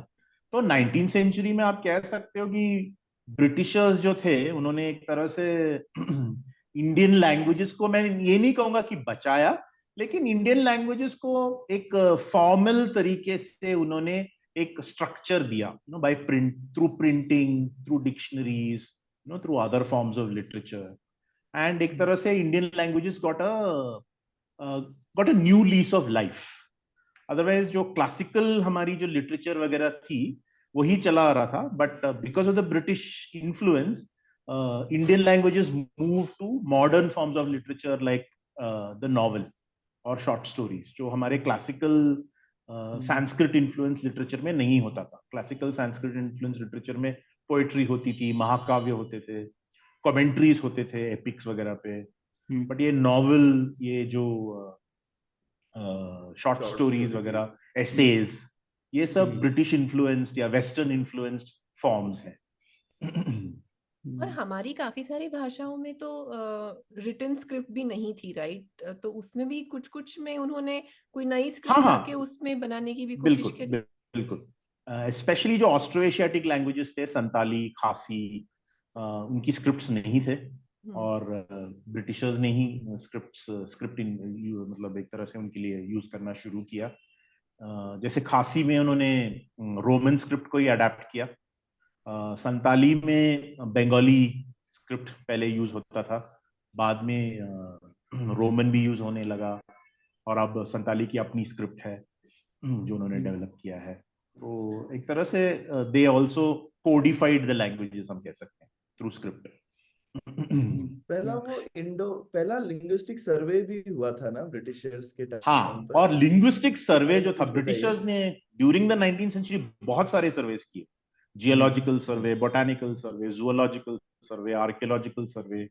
तो 19th सेंचुरी में आप कह सकते हो कि ब्रिटिशर्स जो थे उन्होंने एक तरह से इंडियन लैंग्वेजेस को, मैं ये नहीं कहूंगा कि बचाया, लेकिन इंडियन लैंग्वेजेस को एक फॉर्मल तरीके से उन्होंने एक स्ट्रक्चर दिया, by through printing, through dictionaries, through other forms of literature. And एक तरह से Indian languages got a new lease of life. Otherwise जो क्लासिकल हमारी जो लिटरेचर वगैरह थी वही चला आ रहा था, but because of the British influence Indian languages move to modern forms of literature like the novel और शॉर्ट स्टोरीज, जो हमारे क्लासिकल संस्कृत इन्फ्लुएंस लिटरेचर में नहीं होता था। क्लासिकल संस्कृत इन्फ्लुएंस लिटरेचर में पोएट्री होती थी, महाकाव्य होते थे, कमेंट्रीज होते थे एपिक्स वगैरह पे, बट ये नॉवल, ये जो शॉर्ट स्टोरीज वगैरह, एसेज, ये सब ब्रिटिश इन्फ्लुएंस्ड या वेस्टर्न इन्फ्लुएंस्ड फॉर्म्स हैं।
और हमारी काफी सारी भाषाओं में तो रिटन स्क्रिप्ट भी नहीं थी, राइट? तो उसमें भी कुछ कुछ में उन्होंने कोई नई स्क्रिप्ट लाके उसमें बनाने की भी कोशिश करी।
बिल्कुल। स्पेशली जो ऑस्ट्रो एशियाटिक लैंग्वेजेस थे, संताली, खासी, उनकी स्क्रिप्ट्स नहीं थे, और ब्रिटिशर्स ने ही स्क्रिप्ट मतलब एक तरह से उनके लिए यूज करना शुरू किया। जैसे खासी में उन्होंने रोमन स्क्रिप्ट को ही अडेप्ट किया। संताली में बंगाली स्क्रिप्ट पहले यूज होता था, बाद में रोमन भी यूज होने लगा, और अब संताली की अपनी स्क्रिप्ट है जो उन्होंने डेवलप किया है। तो एक तरह से they also codified the languages, हम कह सकते हैं, थ्रू स्क्रिप्ट।
पहला लिंग्विस्टिक सर्वे भी हुआ था ना ब्रिटिशर्स के टाइम
हाँ,
पर।
और लिंग्विस्टिक
इसके
सर्वे
बारे
जो
में
था,
कुछ
ब्रिटिशर्स
बताइए।
ने ड्यूरिंग द 19th सेंचुरी बहुत सारे सर्वेस किए। Geological survey, botanical survey, zoological survey, archaeological survey,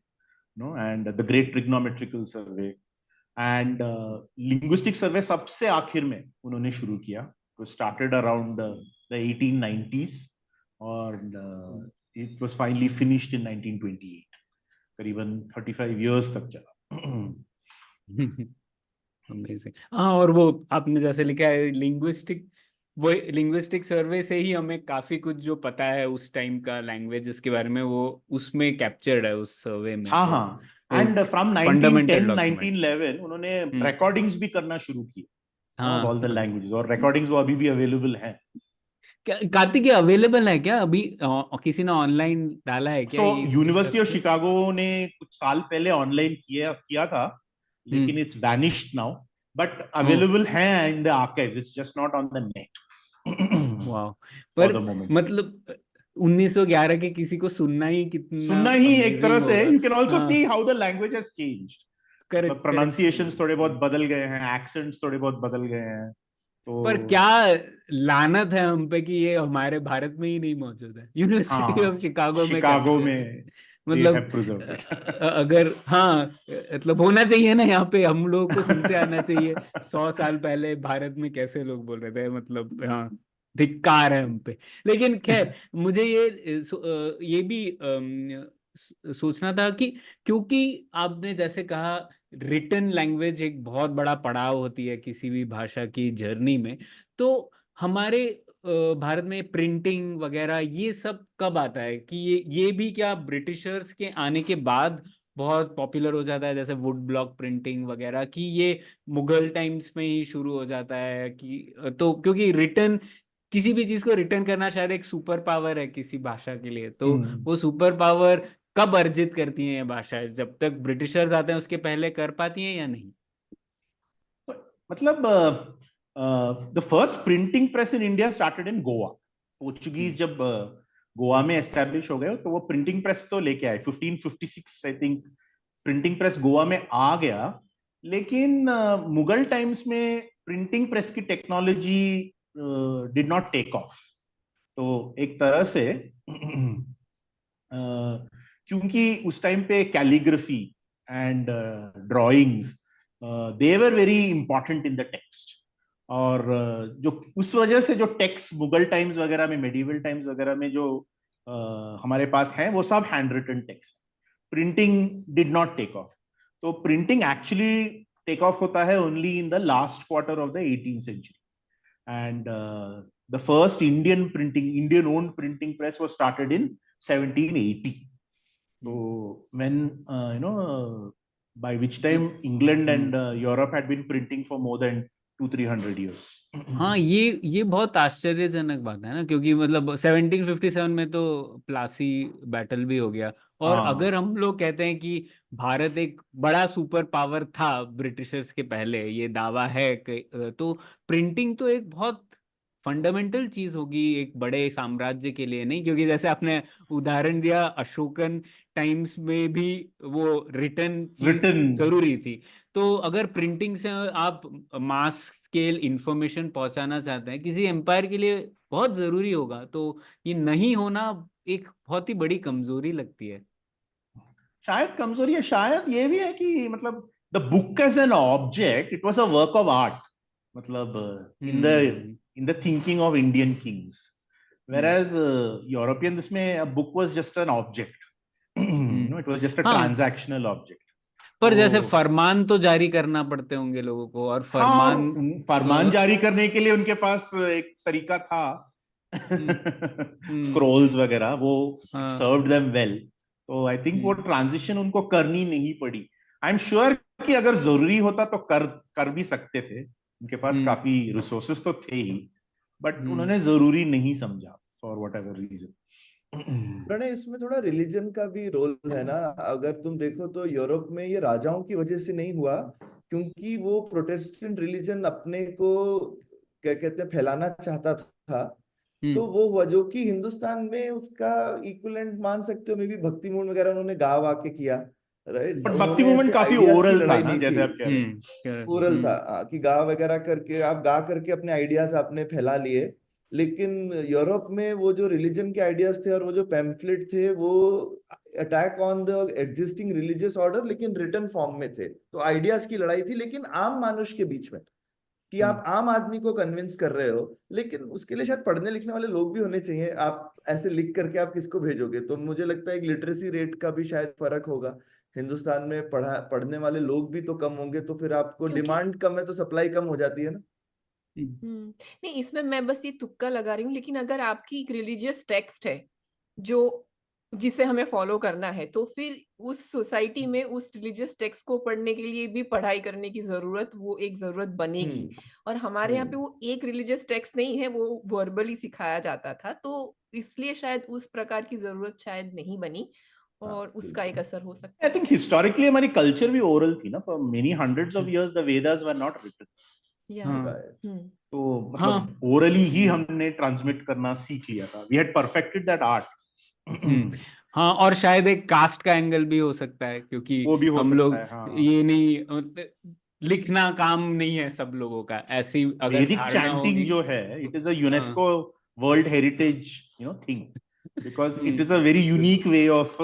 no, and the great trigonometrical survey, and linguistic survey सबसे आखिर में उन्होंने शुरू किया। तो स्टार्टेड अराउंड द 1890s और इट वाज फाइनली फिनिश्ड इन 1928। करीबन 35 इयर्स तक चला।
अमेजिंग। हाँ, और वो आपने जैसे लिखा है लिंग्विस्टिक, वो लिंग्विस्टिक सर्वे से ही हमें काफी कुछ जो पता है उस टाइम का लैंग्वेजेस के बारे में, वो उसमें कैप्चर्ड है उस सर्वे में।
हाँ
तो
हाँ, एंड फ्रॉम
फंडामेंटल
1910
डॉक्यूमेंट।
1911 उन्होंने रिकॉर्डिंग्स भी करना शुरू की ऑफ ऑल द
हाँ,
लैंग्वेजेस, और रिकॉर्डिंग्स वो अभी भी अवेलेबल हैं।
कार्तिक ये अवेलेबल है क्या अभी? किसी ने ऑनलाइन डाला है क्या
सो
ये इसकी
यूनिवर्सिटी ऑफ
सक्सेस?
शिकागो ने कुछ साल पहले ऑनलाइन किया था, लेकिन it's vanished now, but available है in the archives, it's just not on the net
वाह।
फॉर
पर
द मोमेंट।
मतलब 1911 के किसी को सुनना ही कितना
सुनना ही एक तरह
अमेजिंग
से,
होगा।
यू कैन आल्सो
हाँ,
see how the language has changed. मतलब
करेक्ट
प्रोनाउंसिएशंस थोड़े बहुत
करेक्ट।
बदल गए हैं, एक्सेंट्स थोड़े बहुत बदल गए हैं।
पर
तो
क्या लानत है हम पे कि ये हमारे भारत में ही नहीं मौजूद है, यूनिवर्सिटी ऑफ
हाँ,
शिकागो में
शिकागो
कैप्चर है।
में दे
मतलब
हैव प्रिजर्व्ड इट।
अगर हाँ, मतलब होना चाहिए ना यहाँ पे, हम लोगों को सुनते आना चाहिए 100 साल पहले भारत में कैसे लोग बोल रहे थे, मतलब हाँ, धिक्कार है हम पे। लेकिन खैर, मुझे ये भी सोचना था कि क्योंकि आपने जैसे कहा रिटन लैंग्वेज एक बहुत बड़ा पड़ाव होती है किसी भी भाषा की जर्नी में, तो हमारे भारत में प्रिंटिंग वगैरह ये सब कब आता है? कि ये भी क्या ब्रिटिशर्स के आने के बाद बहुत पॉपुलर हो जाता है, जैसे वुड ब्लॉक प्रिंटिंग वगैरह, कि ये मुगल टाइम्स में ही शुरू हो जाता है? कि तो क्योंकि रिटर्न, किसी भी चीज को रिटर्न करना शायद एक सुपर पावर है किसी भाषा के लिए, तो वो सुपर पावर कब अर्जित करती हैं ये भाषाएं? जब तक ब्रिटिशर्स आते हैं उसके पहले कर पाती हैं या नहीं?
मतलब the first printing press in India started in Goa. Portuguese जब गोवा में एस्टेब्लिश हो गए तो वो प्रिंटिंग प्रेस तो लेके आए 1556 I think. Printing press Goa में आ गया, लेकिन मुगल टाइम्स में प्रिंटिंग प्रेस की technology did not take off. तो एक तरह से क्योंकि उस टाइम पे calligraphy and drawings they were very important in the text, और जो उस वजह से जो टेक्स्ट मुगल टाइम्स वगैरह में, मेडिवल टाइम्स वगैरह में जो हमारे पास हैं वो सब hand written text. Printing did not take off. तो प्रिंटिंग एक्चुअली टेक ऑफ होता है only in the last quarter of the 18th century, and the first Indian owned printing press was started in 1780. So when by which time England and Europe had been printing for more than 200-300 years.
हाँ, ये बहुत आश्चर्यजनक बात है ना, क्योंकि मतलब 1757 में तो प्लासी बैटल भी हो गया, और अगर हम लोग कहते हैं कि भारत एक बड़ा सुपर पावर था ब्रिटिशर्स के पहले, ये दावा है तो प्रिंटिंग तो एक बहुत फंडामेंटल चीज होगी एक बड़े साम्राज्य के लिए, नहीं? क्योंकि जैसे आपने उदाहरण दिया, अशोकन टाइम्स में भी वो रिटन चीज
Written.
जरूरी थी। तो अगर प्रिंटिंग से आप मास स्केल इंफॉर्मेशन पहुंचाना चाहते हैं किसी एम्पायर के लिए, बहुत जरूरी होगा, तो ये नहीं होना एक बहुत ही बड़ी कमजोरी लगती है।
शायद कमजोरी है, शायद ये भी है कि मतलब the book as an object, it was a work of art, मतलब in the thinking of Indian kings, whereas European इसमें a book was just an object. It was just a
हाँ,
transactional object.
पर जैसे
तो
फरमान तो जारी करना पड़ते होंगे लोगों को, और
हाँ,
फरमान
फरमान जारी करने के लिए उनके पास एक तरीका था, स्क्रोल्स वगैरह, वो सर्व्ड देम वेल। तो आई थिंक वो ट्रांजिशन उनको करनी नहीं पड़ी। आई एम श्योर कि अगर जरूरी होता तो कर भी सकते थे, उनके पास काफी रिसोर्सेस तो थे ही, बट उन्होंने जरूरी नहीं समझा for what ever reason.
Pranay, इसमें थोड़ा रिलीजन का भी रोल है ना। अगर तुम देखो तो यूरोप में ये राजाओं की वजह से नहीं हुआ, क्योंकि वो प्रोटेस्टेंट रिलीजन अपने को क्या कहते हैं फैलाना चाहता था। तो वो हुआ जो कि हिंदुस्तान में उसका इक्विवेलेंट मान सकते हो, मे बी भक्ति मूवमेंट वगैरह उन्होंने गा वा के किया, राइट।
बट भक्ति
उन्होंने
मूवमेंट
ऐसे
काफी
आइडियाज की
ओरल था
लड़ाई
ना,
नहीं
जैसे
थी।
आप कह रहे हैं।
ओरल था, कि गा वगैरह करके आप गा करके अपने आइडियाज आपने फैला लिए। लेकिन यूरोप में वो जो रिलीजन के आइडियाज थे और वो जो पैम्फलेट थे, वो attack on the existing religious order, लेकिन रिटन फॉर्म में थे। तो आइडियाज की लड़ाई थी, लेकिन आम मानुष के बीच में, कि आप आम आदमी को कन्विंस कर रहे हो। लेकिन उसके लिए शायद पढ़ने लिखने वाले लोग भी होने चाहिए। आप ऐसे लिख करके आप किसको भेजोगे? तो मुझे लगता है एक लिटरेसी रेट का भी शायद फर्क होगा। हिंदुस्तान में पढ़ने वाले लोग भी तो कम होंगे, तो फिर आपको
क्योंकि
डिमांड कम है तो सप्लाई कम हो जाती है ना।
नहीं, इसमें मैं बस ये तुक्का लगा रही हूँ, लेकिन अगर आपकी एक रिलीजियस टेक्स्ट है जो जिसे हमें फॉलो करना है, तो फिर उस सोसाइटी में उस रिलीजियस टेक्स्ट को पढ़ने के लिए भी पढ़ाई करने की जरूरत, वो एक जरूरत बनेगी। और हमारे यहाँ पे वो एक रिलीजियस टेक्स्ट नहीं है, वो वर्बली सिखाया जाता था, तो इसलिए शायद उस प्रकार की जरूरत शायद नहीं बनी, और उसका एक असर हो सकता
आई
है।
थिंक हिस्टोरिकली हमारी कल्चर भी ओरल थी ना, for many hundreds of years the Vedas were not written. तो मतलब ओरली ही हमने ट्रांसमिट करना सीख लिया था, we had perfected that art.
हाँ, और शायद एक कास्ट का एंगल भी हो सकता है, क्योंकि
वो भी हो
हम
सकता
लोग
है, हाँ।
ये नहीं, लिखना काम नहीं है सब लोगों का, ऐसी अगर
वैदिक
धारणा
चैंटिंग
होगी।
जो है, it is a UNESCO world heritage thing, because it is a very unique way of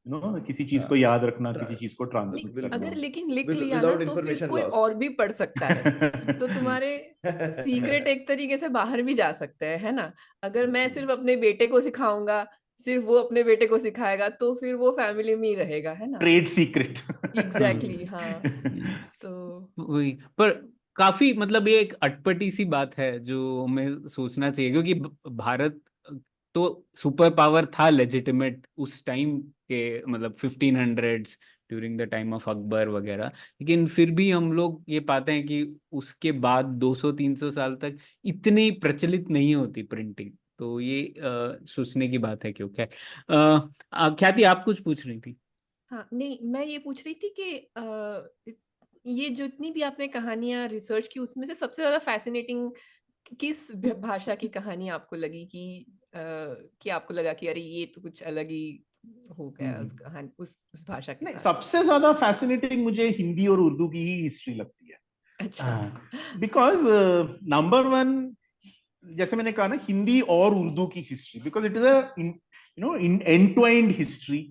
किसी चीज को याद रखना, किसी चीज को ट्रांसमिट करना।
अगर लेकिन लिख लिया ना,
विदाउट
तो फिर
इंफॉर्मेशन
कोई
लॉस।
और भी पढ़ सकता है, तो तुम्हारे सीक्रेट एक तरीके से बाहर भी जा सकते हैं, है ना। अगर मैं सिर्फ अपने बेटे को सिखाऊंगा, सिर्फ वो अपने बेटे को सिखाएगा, तो फिर वो फैमिली में ही रहेगा, है ना।
Trade secret.
एग्जैक्टली, हाँ। तो
वही, पर काफी मतलब ये एक अटपटी सी बात है जो हमें सोचना चाहिए, क्योंकि भारत तो सुपर पावर था लेजिटिमेट उस टाइम के, मतलब 1500s during the time of Akbar वगैरह, लेकिन फिर भी हम लोग ये पाते हैं कि उसके बाद 200-300 साल तक इतनी प्रचलित नहीं होती प्रिंटिंग। तो ये सोचने की बात है, क्योंकि ख्याति आप कुछ पूछ रही थी।
हाँ, नहीं, मैं ये पूछ रही थी कि ये जितनी भी आपने कहानियां रिसर्च की, उसमें से सबसे ज्यादा फैसिनेटिंग किस भाषा की कहानी आपको लगी, कि आपको लगा कि अरे ये तो कुछ अलग ही हो गया उस कहानी, उस भाषा के
नहीं,
साथ।
सबसे ज्यादा फैसिनेटिंग मुझे हिंदी और उर्दू की ही हिस्ट्री लगती है।
अच्छा।
बिकॉज नंबर वन, जैसे मैंने कहा ना, हिंदी और उर्दू की history, because it is end to end history.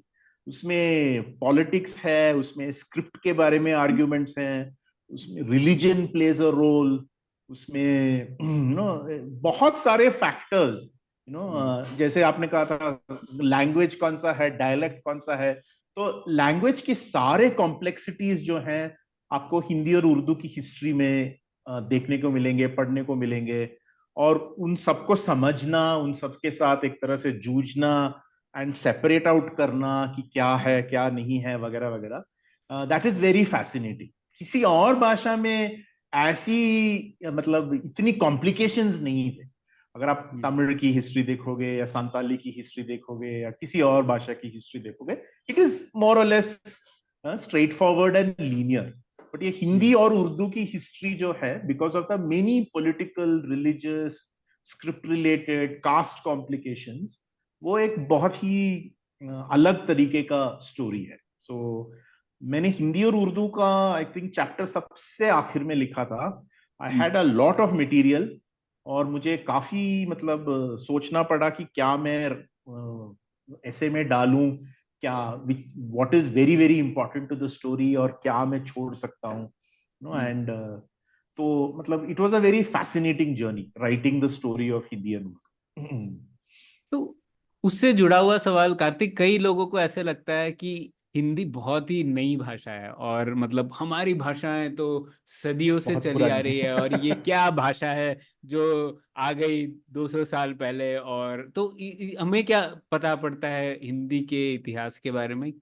उसमें पॉलिटिक्स है, उसमें स्क्रिप्ट के बारे में आर्ग्यूमेंट्स हैं, उसमें रिलीजन प्लेज अ रोल, उसमें बहुत सारे फैक्टर्स, जैसे आपने कहा था लैंग्वेज कौन सा है, डायलेक्ट कौन सा है, तो लैंग्वेज की सारे कॉम्प्लेक्सिटीज जो हैं आपको हिंदी और उर्दू की हिस्ट्री में देखने को मिलेंगे, पढ़ने को मिलेंगे। और उन सबको समझना, उन सबके साथ एक तरह से जूझना एंड सेपरेट आउट करना कि क्या है क्या नहीं है, वगैरह वगैरह, दैट इज वेरी फैसिनेटिंग। किसी और भाषा में ऐसी मतलब इतनी कॉम्प्लिकेशंस नहीं थे। अगर आप तमिल की हिस्ट्री देखोगे या संताली की हिस्ट्री देखोगे या किसी और भाषा की हिस्ट्री देखोगे, it is more or less straightforward and linear. But ये हिंदी और उर्दू की हिस्ट्री जो है, because of the many political, religious, script related, caste complications, वो एक बहुत ही अलग तरीके का स्टोरी है। सो मैंने हिंदी और उर्दू का आई थिंक चैप्टर सबसे आखिर में लिखा था। I had a lot of material, और मुझे काफी मतलब सोचना पड़ा कि क्या मैं ऐसे में डालूं, क्या what is very very important to the story, और क्या मैं छोड़ सकता हूँ, एंड तो मतलब it was a very fascinating journey writing the story of Hindi and Urdu.
तो उससे जुड़ा हुआ सवाल कार्तिक, कई लोगों को ऐसे लगता है कि हिंदी बहुत ही नई भाषा है, और मतलब हमारी भाषाएं तो सदियों से
बहुत
चली आ
पुरानी
रही है, और ये क्या भाषा है जो आ गई 200 साल पहले। और तो हमें क्या पता पड़ता है हिंदी के इतिहास के बारे में?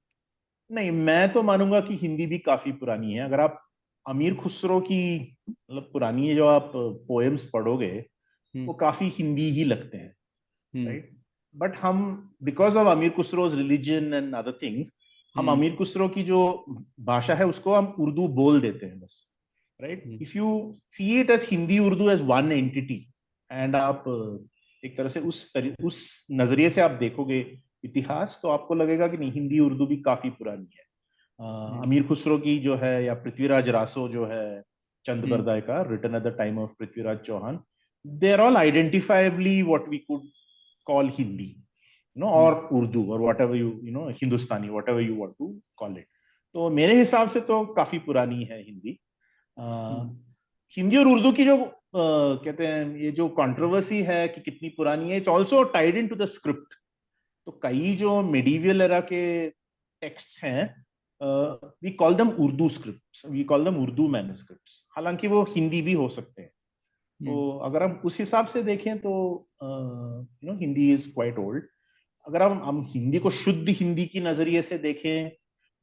नहीं, मैं तो मानूंगा कि हिंदी भी काफी पुरानी है। अगर आप अमीर खुसरो की मतलब पुरानी है जो आप पोएम्स पढ़ोगे, वो
हम्म।
काफी हिंदी ही लगते हैं,
हम्म।
राइट। बट हम, बिकॉज ऑफ अमीर खुसरोज रिलीजन एंड अदर थिंग्स, हम
हम्म।
अमीर खुसरो की जो भाषा है उसको हम उर्दू बोल देते हैं बस, right.
Hmm.
If you see it as Hindi Urdu as one entity, and आप एक तरह से उस नजरिए से आप देखोगे इतिहास, तो आपको लगेगा कि नहीं, हिंदी उर्दू भी काफी पुरानी है। अमीर खुसरो की जो है, या पृथ्वीराज रासो जो है, चंद
हम्म।
बरदाई का, written at the time of Prithviraj Chauhan, they are all identifiably what we could call Hindi, और उर्दू, और whatever you Hindustani, whatever you want to call it. तो मेरे हिसाब से तो काफी पुरानी है हिंदी। हिंदी और उर्दू की जो कहते हैं, ये जो कंट्रोवर्सी है कि कितनी पुरानी है, it's also tied in to the script. तो कई जो मिडीवियल एरा के टेक्स्ट हैं, we call them Urdu scripts, we call them Urdu manuscripts, हालांकि वो हिंदी भी हो सकते हैं। तो अगर हम उस हिसाब से देखें तो हिंदी इज क्वाइट ओल्ड। अगर हम हिंदी को शुद्ध हिंदी की नजरिए से देखें,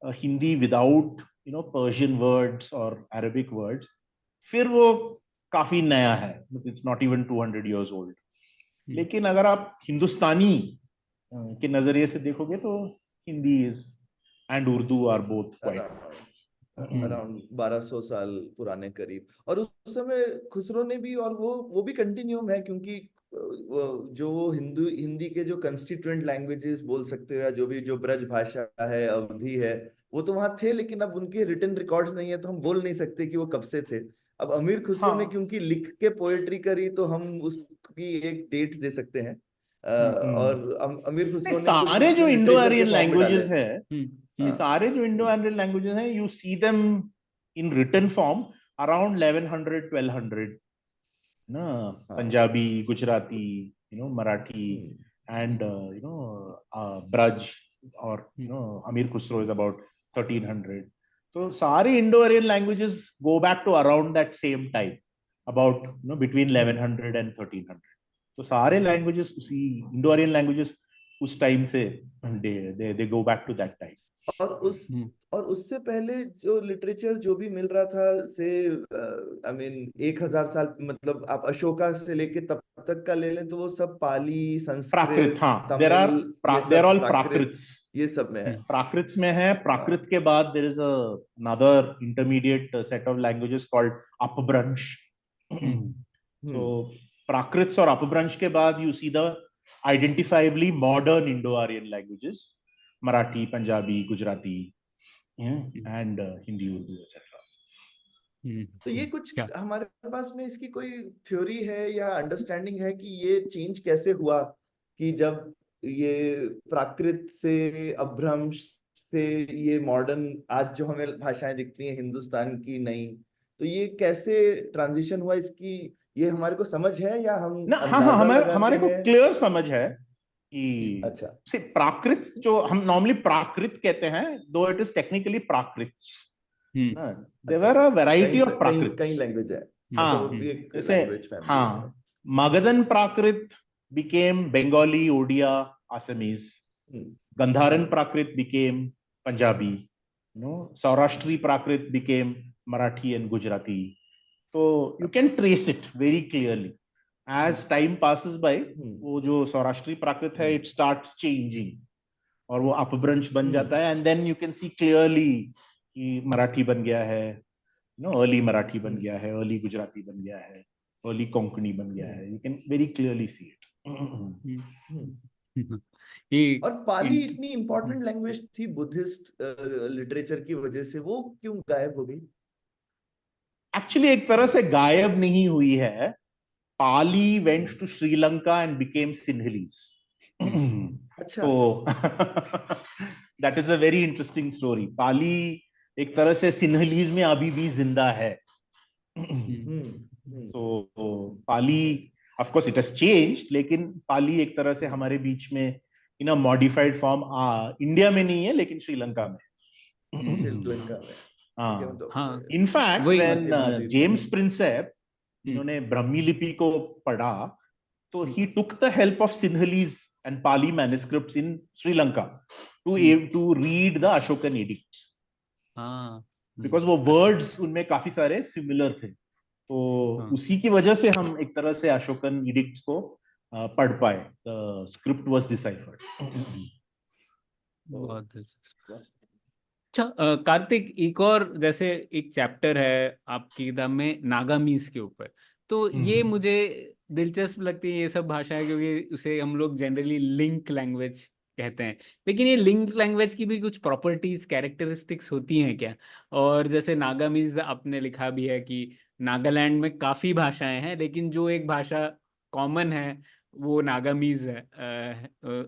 हिंदी विदाउट पर्शियन वर्ड्स और अरबिक वर्ड्स, फिर वो काफी नया है, it's not even 200 years old. लेकिन अगर आप हिंदुस्तानी के नजरिए से देखोगे तो Hindi is and Urdu are both quite
around 1200 साल पुराने करीब। और उस समय खुसरो ने भी, और वो भी कंटिन्यूम है, क्योंकि जो वो हिंदी के जो कंस्टिट्यूएंट लैंग्वेजेस बोल सकते हो, या जो ब्रज भाषा है, अवधी है, वो तो वहां थे, लेकिन अब उनके रिटन रिकॉर्ड्स नहीं है, तो हम बोल नहीं सकते कि वो कब से थे। अब अमीर खुसरो ने
हाँ।
क्योंकि लिख के पोएट्री करी, तो हम उसकी एक डेट दे सकते हैं। और अमीर खुसरो ने कुछ
सारे जो
उसमें
इंडो
लिटरेचर के
आरियन
फॉर्म में डाले।
लैंग्वेजेस है, ये
हाँ।
सारे जो इंडो आरियन लैंग्वेजेस हैं, you see them in written form around 1100 1200 ना।
हाँ।
पंजाबी, गुजराती, मराठी,
हम्म।
एंड ब्रज, और अमीर खुसरो इज अबाउट 1300। तो सारे Indo Aryan languages go back to around that same time, about between 1100 and 1300। तो सारे लैंग्वेजेस उसी इंडो आरियन लैंग्वेजेस उस टाइम से they go back to that time.
और उस और उससे पहले जो लिटरेचर जो भी मिल रहा था, से आई मीन 1000 साल, मतलब आप अशोका से लेके तब तक का ले लें, तो वो सब पाली,
प्राकृत,
संस्कृत,
हाँ,
तमिल, ये
देर
सब
ऑल
प्राकृत,
प्राकृत्स।
ये सब में है।
प्राकृत में है।
हाँ।
प्राकृत के बाद there is another intermediate set of languages called Apabhramsha. So
hmm.
Prakrit और अपभ्रंश के बाद you see the identifiably modern Indo Aryan languages, Marathi, Punjabi, Gujarati, and Hindi, Urdu, etcetera.
तो ये कुछ
क्या?
हमारे पास में इसकी कोई थ्योरी है या अंडरस्टैंडिंग है कि ये चेंज कैसे हुआ, कि जब ये प्राकृत से अपभ्रंश से ये मॉडर्न आज जो हमें भाषाएं दिखती हैं हिंदुस्तान की नई, तो ये कैसे ट्रांजिशन हुआ इसकी, ये हमारे को समझ है या हम
ना, हाँ हाँ,
अंदाजा लगाते
हमारे को
हैं?
क्लियर समझ है कि
अच्छा।
प्राकृत, जो हम नॉर्मली प्राकृत कहते हैं, दो इट इज टेक्निकली प्राकृत्स,
अच्छा।
देवर अ वैरायटी
कई
ऑफ
कई
प्राकृत्स।
कई लैंग्वेज है। अच्छा, वो
हाँ,
भी एक
जैसे,
लैंग्वेज फैमिली है।
हाँ, Magadhan Prakrit became Bengali, Odia, Assamese.
Hmm.
Gandharan
hmm.
Prakrit became Punjabi, Saurashtri
अच्छा।
Prakrit became Marathi and Gujarati. तो you can trace it very clearly as time passes by.
Hmm.
वो जो सौराष्ट्री प्राकृत है,
हम्म।
इट स्टार्ट्स चेंजिंग, और वो अपभ्रंश बन
हम्म।
जाता है, and then you can see clearly कि मराठी बन गया है, अर्ली मराठी बन गया है, अर्ली गुजराती बन गया है, अर्ली कोंकणी बन गया है। You can very clearly see it.
ये
और पाली इतनी इंपॉर्टेंट लैंग्वेज थी बुद्धिस्ट लिटरेचर की वजह से, वो क्यों गायब हो गई?
एक्चुअली एक तरह से गायब नहीं हुई है। Pali went to Sri Lanka and became Sinhalese.
अच्छा।
तो that is a very interesting story. Pali एक तरह से सिंहलीज में अभी भी जिंदा है। So Pali, of course it has changed, लेकिन पाली एक तरह से हमारे बीच में in a modified form India में नहीं है, लेकिन श्रीलंका में।
श्रीलंका में। ठीक है,
हाँ,
मतलब
हाँ
इनफैक्ट
वही
व्हेन
महाद्वीप।
जेम्स प्रिंसेप इन्होंने ब्रह्मी लिपि को पढ़ा, तो he took the help of Sinhalese and Pali manuscripts in Sri Lanka to read the Ashokan edicts,
हाँ
because वो words उनमें काफी सारे similar थे, तो
हाँ
उसी की वजह से हम एक तरह से अशोकन edicts को पढ़ पाए, the script was deciphered.
बहुत दिलचस्प। अच्छा कार्तिक, एक और जैसे एक चैप्टर है आपकी किताब में नागामीज के ऊपर, तो ये मुझे दिलचस्प लगती है ये सब भाषाएं, क्योंकि उसे हम लोग जनरली लिंक लैंग्वेज कहते हैं, लेकिन ये लिंक लैंग्वेज की भी कुछ प्रॉपर्टीज कैरेक्टरिस्टिक्स होती हैं क्या? और जैसे नागामीज आपने लिखा भी है कि नागालैंड में काफ़ी भाषाएं हैं, लेकिन जो एक भाषा कॉमन है वो नागामीज है,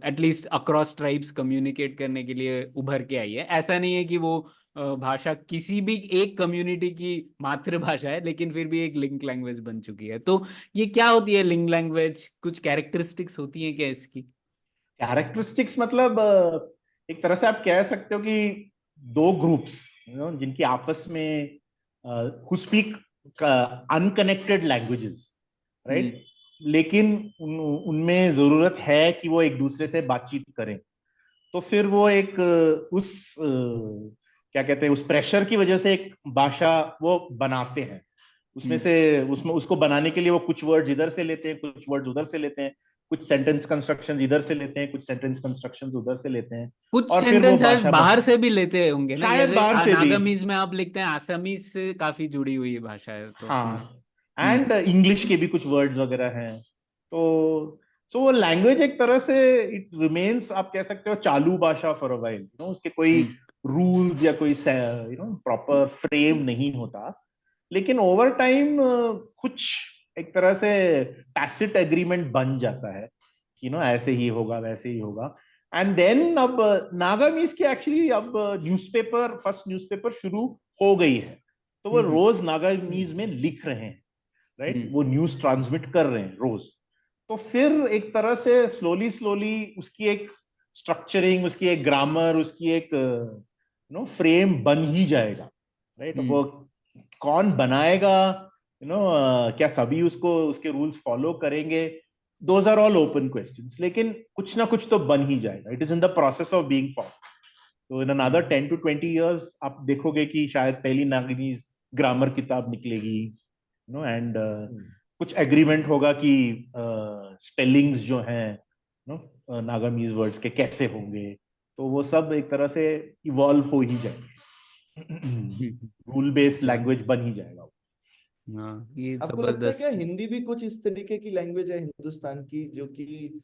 एटलीस्ट अक्रॉस ट्राइब्स कम्युनिकेट करने के लिए उभर के आई है। ऐसा नहीं है कि वो भाषा किसी भी एक कम्युनिटी की मातृभाषा है, लेकिन फिर भी एक लिंक लैंग्वेज बन चुकी है। तो ये क्या होती है लिंक लैंग्वेज? कुछ कैरेक्टरिस्टिक्स होती हैं क्या इसकी?
कैरेक्टरिस्टिक्स मतलब एक तरह से आप कह सकते हो कि दो ग्रुप्स जिनकी आपस में who speak unconnected languages, right, लेकिन उनमें जरूरत है कि वो एक दूसरे से बातचीत करें, तो फिर वो एक क्या कहते हैं, उस प्रेशर की वजह से एक भाषा वो बनाते हैं। उसमें उसको बनाने के लिए वो कुछ वर्ड्स इधर से लेते हैं, कुछ वर्ड्स उधर से लेते हैं, कुछ सेंटेंस कंस्ट्रक्शंस इधर से लेते हैं, कुछ सेंटेंस कंस्ट्रक्शंस उधर से लेते हैं,
कुछ
और फिर वो
सेंटेंस शायद
भाषा
बाहर से भी लेते होंगे ना,
शायद
जैसे
बाहर से भी,
नागामीज में आप लिखते हैं आसामीज से काफी जुड़ी हुई भाषा है, तो
हाँ, एंड इंग्लिश के भी कुछ वर्ड्स वगैरह हैं, तो वो लैंग्वेज एक तरह से इट रिमेन्स, आप कह सकते हो, चालू भाषा फॉर अ व्हाइल, उसके कोई रूल्स या कोई प्रॉपर फ्रेम नहीं होता, लेकिन ओवर टाइम कुछ एक तरह से टैसिट एग्रीमेंट बन जाता है कि ऐसे ही होगा, वैसे ही होगा। एंड देन अब नागामीज की एक्चुअली अब न्यूज़पेपर, फर्स्ट न्यूज़पेपर शुरू हो गई है, तो वो रोज नागामीज में लिख रहे हैं, राइट, वो न्यूज ट्रांसमिट कर रहे हैं रोज, तो फिर एक तरह से स्लोली स्लोली उसकी एक स्ट्रक्चरिंग, उसकी एक ग्रामर, उसकी एक फ्रेम बन ही जाएगा, राइट। वो कौन बनाएगा, क्या सभी उसको उसके रूल्स फॉलो करेंगे, those are all open questions, लेकिन कुछ ना कुछ तो बन ही जाएगा, it is in the process of being form. तो इन अनदर 10 to 20 years आप देखोगे कि शायद पहली नागामीज ग्रामर किताब निकलेगी, एंड कुछ एग्रीमेंट होगा कि स्पेलिंग्स जो हैं नागामीज वर्ड्स के कैसे होंगे, तो वो सब एक तरह से इवॉल्व हो ही जाएंगे, रूल बेस्ड लैंग्वेज बन ही जाएगा।
ये
आपको लगता है
जबरदस्त।
क्या हिंदी भी कुछ इस तरीके की लैंग्वेज है हिंदुस्तान की, जो कि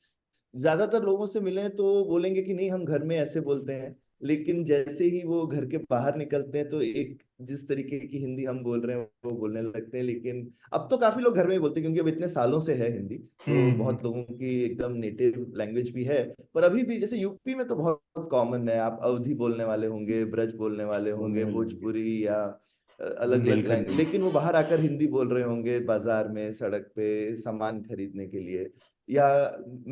ज्यादातर लोगों से मिले तो बोलेंगे कि नहीं हम घर में ऐसे बोलते हैं, लेकिन जैसे ही वो घर के बाहर निकलते हैं तो एक जिस तरीके की हिंदी हम बोल रहे हैं वो बोलने लगते हैं। लेकिन अब तो काफी लोग घर में ही बोलते हैं क्योंकि अब इतने सालों से है हिंदी, तो बहुत लोगों की एकदम नेटिव लैंग्वेज भी है। पर अभी भी जैसे यूपी में तो बहुत कॉमन है, आप अवधी बोलने वाले होंगे, ब्रज बोलने वाले होंगे, भोजपुरी या अलग अलग लैंग्वेज, लेकिन वो बाहर आकर हिंदी बोल रहे होंगे बाजार में, सड़क पे सामान खरीदने के लिए। या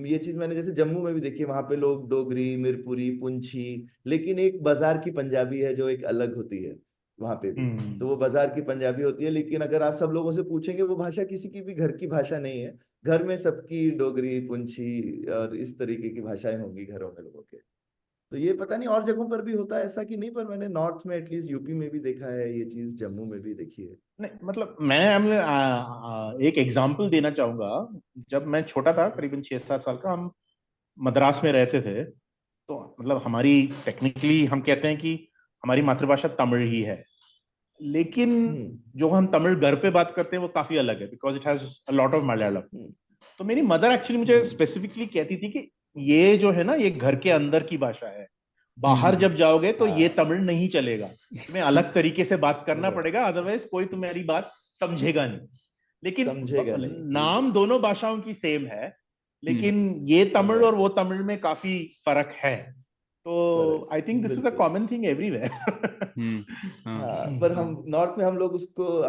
ये चीज मैंने जैसे जम्मू में भी देखी है, वहां पे लोग डोगरी, मिरपुरी, पुंछी, लेकिन एक बाजार की पंजाबी है जो एक अलग होती है वहां पे भी। तो वो बाजार की पंजाबी होती है, लेकिन अगर आप सब लोगों से पूछेंगे वो भाषा किसी की भी घर की भाषा नहीं है। घर में सबकी डोगरी, पुंछी और इस तरीके की भाषाएं होंगी घरों में लोगों के। तो ये पता नहीं और जगहों पर भी होता है ऐसा कि नहीं, पर मैंने नॉर्थ में एटलीस्ट यूपी में भी देखा है ये चीज, जम्मू में भी देखी है।
नहीं, मतलब मैं एक एग्जांपल देना चाहूंगा। जब मैं छोटा था, करीबन 6-7 साल का, हम मद्रास में रहते थे, तो मतलब हमारी टेक्निकली हम कहते हैं कि हमारी मातृभाषा तमिल ही है, लेकिन जो हम तमिल घर पे बात करते हैं वो काफी अलग है, because it has a lot of Malayalam. तो मेरी मदर एक्चुअली मुझे स्पेसिफिकली कहती थी कि ये जो है ना, ये घर के अंदर की भाषा है, बाहर जब जाओगे तो ये तमिल नहीं चलेगा, तुम्हें अलग तरीके से बात करना पड़ेगा, अदरवाइज कोई तुम्हारी बात समझेगा नहीं। लेकिन
समझेगा नहीं,
नाम दोनों भाषाओं की सेम है, लेकिन ये तमिल और वो तमिल में काफी फर्क है, तो I think this is a common thing everywhere.
हाँ, पर हम नॉर्थ में हम लोग उसको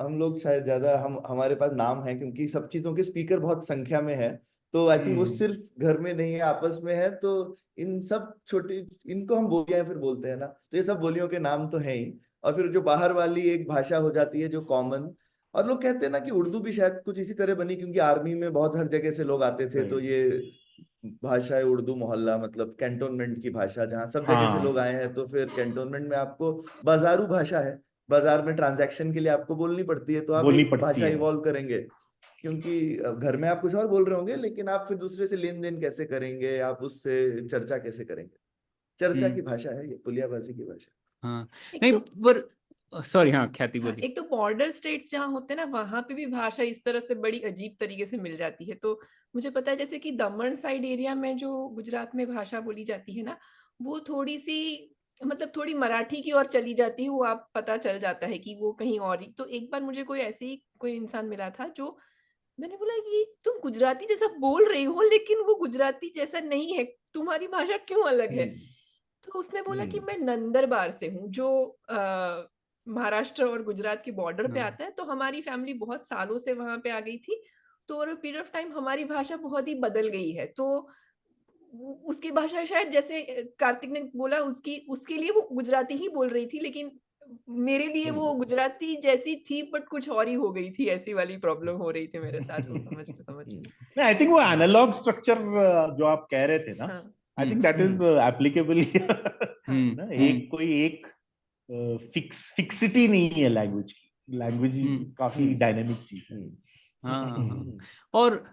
हम लोग शायद ज्यादा हमारे पास नाम है क्योंकि सब चीजों के स्पीकर बहुत संख्या में है, तो आई थिंक वो सिर्फ घर में नहीं है, आपस में है। तो इन सब छोटी, इनको हम बोलियां फिर बोलते हैं ना, तो ये सब बोलियों के नाम तो हैं ही। और फिर जो बाहर वाली एक भाषा हो जाती है जो कॉमन, और लोग कहते हैं ना कि उर्दू भी शायद कुछ इसी तरह बनी, क्योंकि आर्मी में बहुत हर जगह से लोग आते थे, तो ये भाषा है उर्दू मोहल्ला, मतलब कैंटोनमेंट की भाषा, जहाँ सब जगह से लोग
हाँ,
आए हैं। तो फिर कैंटोनमेंट में आपको बाजारू भाषा है, बाजार में ट्रांजैक्शन के लिए आपको बोलनी पड़ती है, तो आप
बोलनी
एक
पड़ती
भाषा
है।
इवॉल्व करेंगे। क्योंकि घर में आप कुछ और बोल रहे होंगे, लेकिन आप फिर दूसरे से लेन देन कैसे करेंगे, आप उससे चर्चा कैसे करेंगे, चर्चा की भाषा है ये, पुलियाबाजी की भाषा।
हाँ
एक
नहीं
तो
पर सॉरी, हाँ ख्याति
हाँ,
बोलिए।
एक तो बॉर्डर स्टेट्स जहाँ होते हैं ना, वहां पे भी भाषा इस तरह से बड़ी अजीब तरीके से मिल जाती है। तो मुझे पता है जैसे कि दमन साइड एरिया में जो गुजरात में भाषा बोली जाती है ना, वो थोड़ी सी मतलब थोड़ी मराठी की ओर चली जाती है, वो आप पता चल जाता है कि वो कहीं और ही। तो एक बार मुझे कोई ऐसे ही कोई इंसान मिला था, जो मैंने बोला कि तुम गुजराती जैसा बोल रही हो, लेकिन वो गुजराती जैसा नहीं है, तुम्हारी भाषा क्यों अलग है? तो उसने बोला कि मैं नंदरबार से हूँ, जो महाराष्ट्र और गुजरात के बॉर्डर पे आता है। तो हमारी फैमिली बहुत सालों से वहां पे आ गई थी, तो ओवर पीरियड ऑफ टाइम हमारी भाषा बहुत ही बदल गई है। तो उसकी भाषा शायद जैसे कार्तिक ने बोला, उसकी उसके लिए वो गुजराती ही बोल रही थी, लेकिन मेरे लिए वो गुजराती जैसी थी बट कुछ और ही हो गई थी। ऐसी वाली प्रॉब्लम हो रही थी मेरे साथ, वो समझते समझते।
नहीं, आई थिंक वो एनालॉग स्ट्रक्चर जो आप कह रहे थे ना,
हाँ
I think that is applicable
हाँ
ना। एक कोई एक फिक्सिटी नहीं है लैंग्वेज की। लैंग्वेज काफी डायनेमिक चीज है।
हाँ। और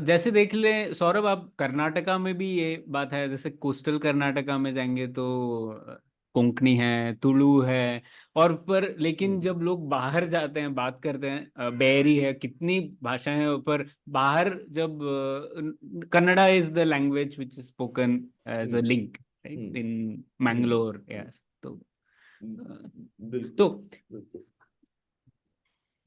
जैसे देख ले सौरभ, आप कर्नाटका में भी ये बात है, जैसे कोस्टल कर्नाटका में जाएंगे तो कोंकणी है, तुलु है, और पर लेकिन जब लोग बाहर जाते हैं बात करते हैं, बेरी है, कितनी भाषाएं हैं, पर बाहर जब Kannada is the language which is spoken as a link right in Mangalore, yes. तो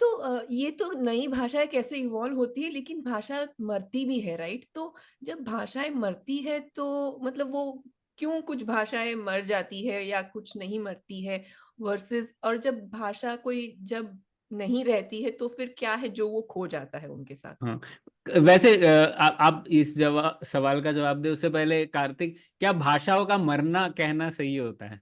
तो
ये तो नई भाषाएं कैसे इवॉल्व होती है, लेकिन भाषा मरती भी है, राइट? तो जब भाषाएं मरती है तो मतलब वो क्यों कुछ भाषाएं मर जाती है या कुछ नहीं मरती है वर्सेस, और जब भाषा कोई जब नहीं रहती है तो फिर क्या है जो वो खो जाता है उनके साथ?
हाँ, वैसे आप इस सवाल का जवाब दे उससे पहले कार्तिक, क्या भाषाओं का मरना कहना सही होता है?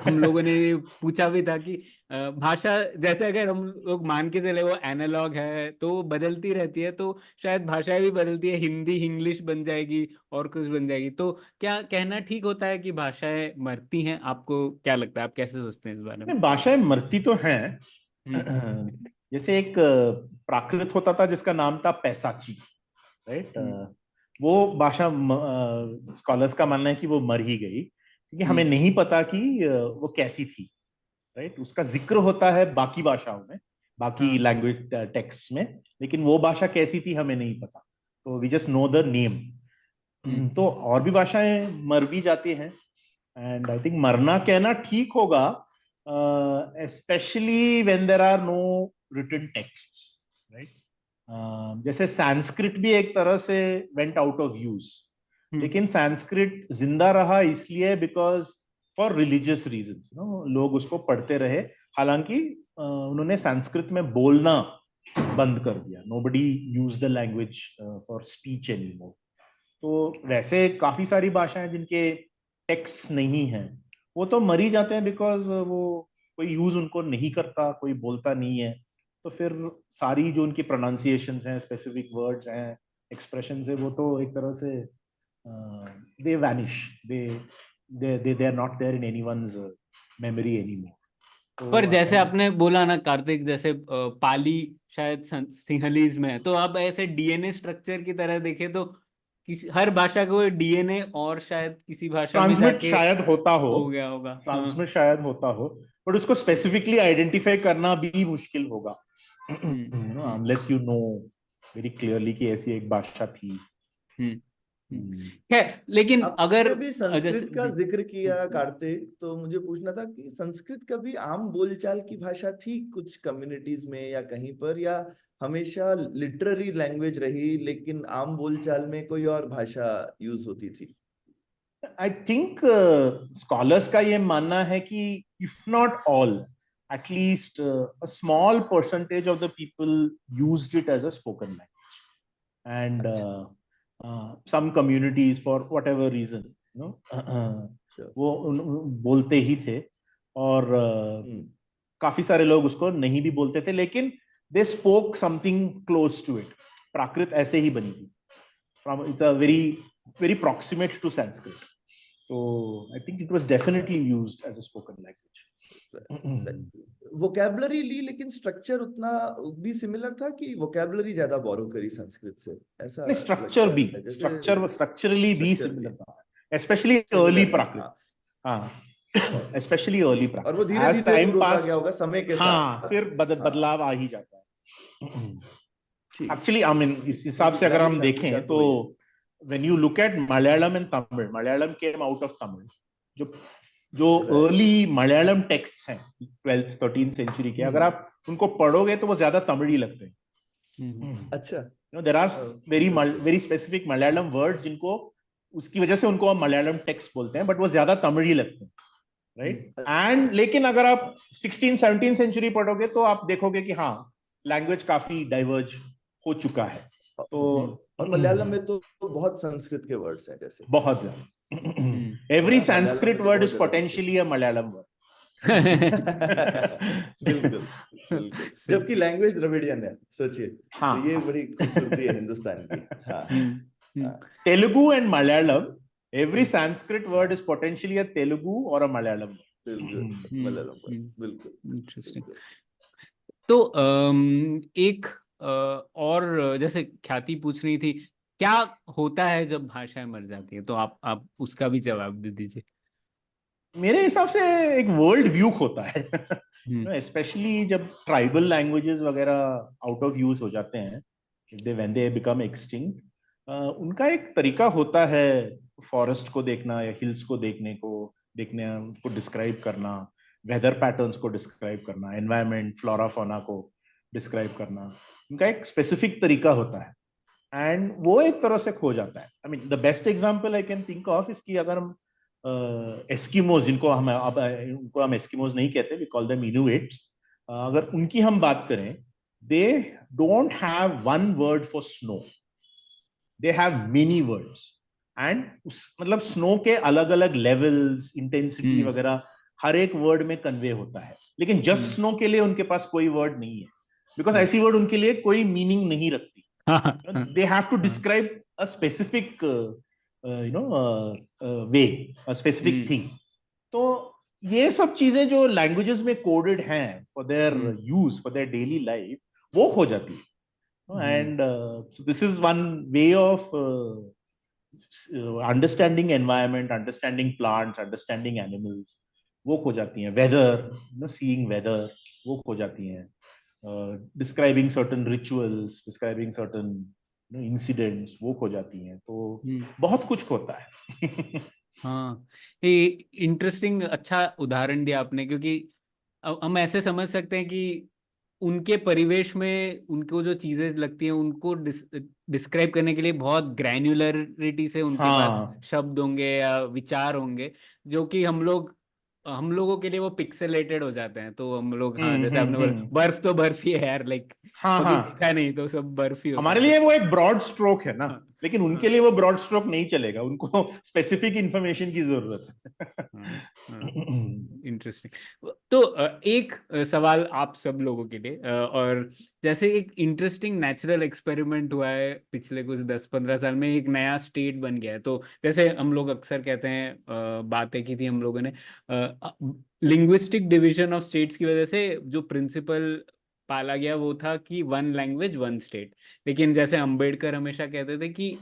हम लोगों ने ये पूछा भी था कि भाषा जैसे अगर हम लोग मान के चले वो एनालॉग है तो वो बदलती रहती है, तो शायद भाषाएं भी बदलती है, हिंदी इंग्लिश बन जाएगी और कुछ बन जाएगी। तो क्या कहना ठीक होता है कि भाषाएं मरती हैं? आपको क्या लगता है, आप कैसे सोचते हैं इस बारे में?
भाषाएं मरती तो हैं। जैसे एक प्राकृत होता था जिसका नाम था पैसाची, राइट। वो भाषा स्कॉलर्स का मानना है कि वो मर ही गई, क्योंकि हमें नहीं पता कि वो कैसी थी, राइट। उसका जिक्र होता है बाकी भाषाओं में, बाकी लैंग्वेज टेक्स्ट में, लेकिन वो भाषा कैसी थी हमें नहीं पता। तो we just know the name. तो और भी भाषाएं मर भी जाती हैं, एंड आई थिंक मरना कहना ठीक होगा, specially when there are no written texts, right. जैसे संस्कृत भी एक तरह से वेंट आउट ऑफ यूज, लेकिन संस्कृत जिंदा रहा इसलिए बिकॉज फॉर रिलीजियस रीजंस, लोग उसको पढ़ते रहे। हालांकि उन्होंने संस्कृत में बोलना बंद कर दिया। Nobody use the language for speech anymore. तो वैसे काफी सारी भाषाएं जिनके टेक्स्ट नहीं हैं, वो तो मर ही जाते हैं बिकॉज वो कोई यूज उनको नहीं करता, कोई बोलता नहीं है। तो फिर सारी जो उनकी प्रोनाउंसिएशंस हैं, स्पेसिफिक वर्ड्स हैं, एक्सप्रेशंस है, वो तो एक तरह से they vanish, they are not there in anyone's memory anymore.
पर
तो
जैसे आपने बोला ना कार्तिक, जैसे पाली शायद सिंहलीज में है, तो अब ऐसे डीएनए स्ट्रक्चर की तरह देखे तो किसी हर भाषा का डीएनए और शायद किसी भाषा में
ट्रांसमिट
जाके
शायद होता हो,
हो गया होगा।
ट्रांसमिट शायद होता हो, बट उसको स्पेसिफिकली आइडेंटिफाई करना भी मुश्किल होगा, unless you know very clearly कि ऐसी एक भाषा थी।
खैर, लेकिन अगर
आपने भी
जैसे
संस्कृत का जिक्र किया कार्तिक, तो मुझे पूछना था कि संस्कृत कभी आम बोलचाल की भाषा थी कुछ कम्युनिटीज में या कहीं पर, या हमेशा लिटरेरी लैंग्वेज रही लेकिन आम बोलचाल में कोई और भाषा यूज होती थी?
आई थिंक स्कॉलर्स का ये मानना है कि if not all, at least a small percentage of the people used it as a spoken language, and
अच्छा,
some communities for whatever reason, you know,
sure.
वो बोलते ही थे, और काफी सारे लोग उसको नहीं भी बोलते थे, लेकिन they spoke something close to it. प्राकृत ऐसे ही बनी थी, from it's a very proximate to Sanskrit, so I think it was definitely used as a spoken language.
Vocabulary ली, लेकिन स्ट्रक्चर उतना भी सिमिलर था कि वोकैबुलरी ज्यादा बोरो करी संस्कृत से, ऐसा
नहीं, स्ट्रक्चर
लगता
भी
है? जैसे
स्ट्रक्चरली भी
स्ट्रक्चर
सिमिलर
भी
था, especially early
सिमिलर है,
प्राकृत.
हाँ,
हाँ,
got it.
especially early
ठीक, और
प्राकृत.
वो धीरे
As
धीरे
time
दूर होता
passed,
गया होगा समय के
हाँ,
साथ.
फिर
हाँ,
बदलाव आ ही जाता है.
ठीक,
Actually, I mean, इस हिसाब से
क्योंकि
अगर
ग्रामीण
हम
शांति का
देखें
तो
तो
वही है.
when you look at Malayalam and Tamil, Malayalam came out of Tamil. जो
Right.
early Malayalam texts हैं 12th 13th century के, अगर आप उनको पढ़ोगे तो वो ज्यादा तमिल ही लगते हैं.
अच्छा,
You know, there are
interesting.
very specific Malayalam words जिनको उसकी वजह से उनको हम Malayalam text बोलते हैं, but वो ज्यादा तमिल ही लगते हैं, right? And लेकिन अगर आप 16th 17th century पढ़ोगे तो आप देखोगे कि हाँ, language काफी diverge हो चुका है. तो
और मलयालम में तो बहुत संस्कृत के वर्ड्स हैं, जैसे
बहुत ज्यादा. Every
है ना, मलयालम
Sanskrit
में तो
word
बहुत
is
ज्यादा
potentially a Malayalam word.
बिल्कुल बिल्कुल, जबकि लैंग्वेज द्रविडियन है, सोचिए.
हाँ,
तो ये बड़ी खूबसूरती है हिंदुस्तान की. हाँ, हाँ,
Telugu and Malayalam, every Sanskrit word is potentially a Telugu or a Malayalam word.
बिल्कुल मलयालम वर्ड, बिल्कुल.
इंटरेस्टिंग. तो एक और जैसे ख्याति पूछ रही थी, क्या होता है जब भाषाएं मर जाती है, तो आप उसका भी जवाब दे दीजिए.
मेरे हिसाब से एक वर्ल्ड व्यू होता है, स्पेशली जब ट्राइबल लैंग्वेजेस वगैरह आउट ऑफ यूज हो जाते हैं, व्हेन दे बिकम एक्सटिंक्ट, उनका एक तरीका होता है फॉरेस्ट को देखना या हिल्स को देखने को डिस्क्राइब करना, वेदर पैटर्न्स को डिस्क्राइब करना, एनवायरनमेंट फ्लोरा फौना को डिस्क्राइब करना. उनका एक स्पेसिफिक तरीका होता है, एंड वो एक तरह से खो जाता है. I mean the best example I can think of इसकी, अगर हम एस्किमोज, जिनको हम अब उनको हम एस्किमोज नहीं कहते, वी कॉल देम इनुइट्स, अगर उनकी हम बात करें, they don't have one word for snow, they have many words. And मतलब स्नो के अलग अलग लेवल्स, इंटेंसिटी वगैरह हर एक वर्ड में कन्वे होता है, लेकिन जस्ट स्नो के लिए उनके पास कोई वर्ड नहीं है, बिकॉज ऐसी वर्ड उनके लिए कोई मीनिंग नहीं रखती. They have to describe a specific way, a specific thing. तो ये सब चीजें जो लैंग्वेजेस में कोडेड हैं for their use, for their daily life, वो खो जाती है. And so this is one way of understanding environment, understanding plants, understanding animals, वो खो जाती हैं. वेदर, seeing weather, वो खो जाती हैं. Describing certain rituals, describing certain incidents, वो खो जाती हैं. तो बहुत कुछ होता है.
हाँ, ये इंटरेस्टिंग, अच्छा उदाहरण दिया आपने, क्योंकि हम ऐसे समझ सकते हैं कि उनके परिवेश में उनको जो चीजें लगती हैं उनको डिस्क्राइब करने के लिए बहुत ग्रैन्युलरिटी से उनके पास शब्द होंगे या विचार होंगे, जो कि हम लोगों के लिए वो पिक्सेलेटेड हो जाते हैं. तो हम लोग, हाँ, जैसे आपने बोला, बर्फ तो बर्फ ही है यार, लाइक कभी देखा नहीं तो सब बर्फ ही होता
हमारे लिए वो एक ब्रॉड स्ट्रोक है ना, लेकिन उनके लिए वो ब्रॉड स्ट्रोक नहीं चलेगा, उनको स्पेसिफिक इंफॉर्मेशन की जरूरत है.
इंटरेस्टिंग. तो एक सवाल आप सब लोगों के लिए, और जैसे एक इंटरेस्टिंग नेचुरल एक्सपेरिमेंट हुआ है पिछले कुछ 10-15 साल में, एक नया स्टेट बन गया है. तो जैसे हम लोग अक्सर कहते हैं, बातें की थी हम लोगों ने, लिंग्विस्टिक डिवीजन ऑफ स्टेट्स की वजह से जो प्रिंसिपल पाला गया वो था कि वन लैंग्वेज वन स्टेट. लेकिन जैसे अंबेडकर हमेशा कहते थे कि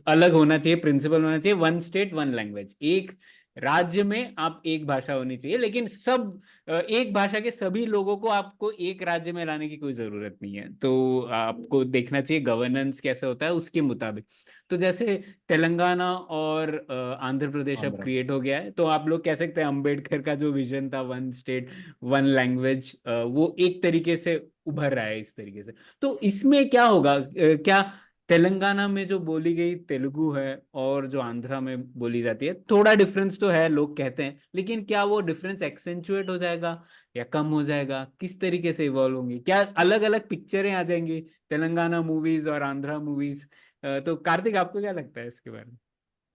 अलग होना चाहिए, प्रिंसिपल होना चाहिए, वन स्टेट वन लैंग्वेज. एक राज्य में आप एक भाषा होनी चाहिए, लेकिन सब एक भाषा के सभी लोगों को आपको एक राज्य में लाने की कोई जरूरत नहीं है. तो आपको देखना चाहिए गवर्नेंस कैसे होता है उसके मुताबिक. तो जैसे तेलंगाना और आंध्र प्रदेश अब क्रिएट हो गया है, तो आप लोग कह सकते हैं अंबेडकर का जो विजन था वन स्टेट वन लैंग्वेज, वो एक तरीके से उभर रहा है इस तरीके से. तो इसमें क्या होगा, क्या तेलंगाना में जो बोली गई तेलुगु है और जो आंध्रा में बोली जाती है, थोड़ा डिफरेंस तो है लोग कहते हैं, लेकिन क्या वो डिफरेंस एक्सेंचुएट हो जाएगा या कम हो जाएगा, किस तरीके से इवॉल्व होंगे, क्या अलग अलग पिक्चरें आ जाएंगी तेलंगाना मूवीज और आंध्रा मूवीज, तो कार्तिक, आपको क्या लगता है इसके बारे में?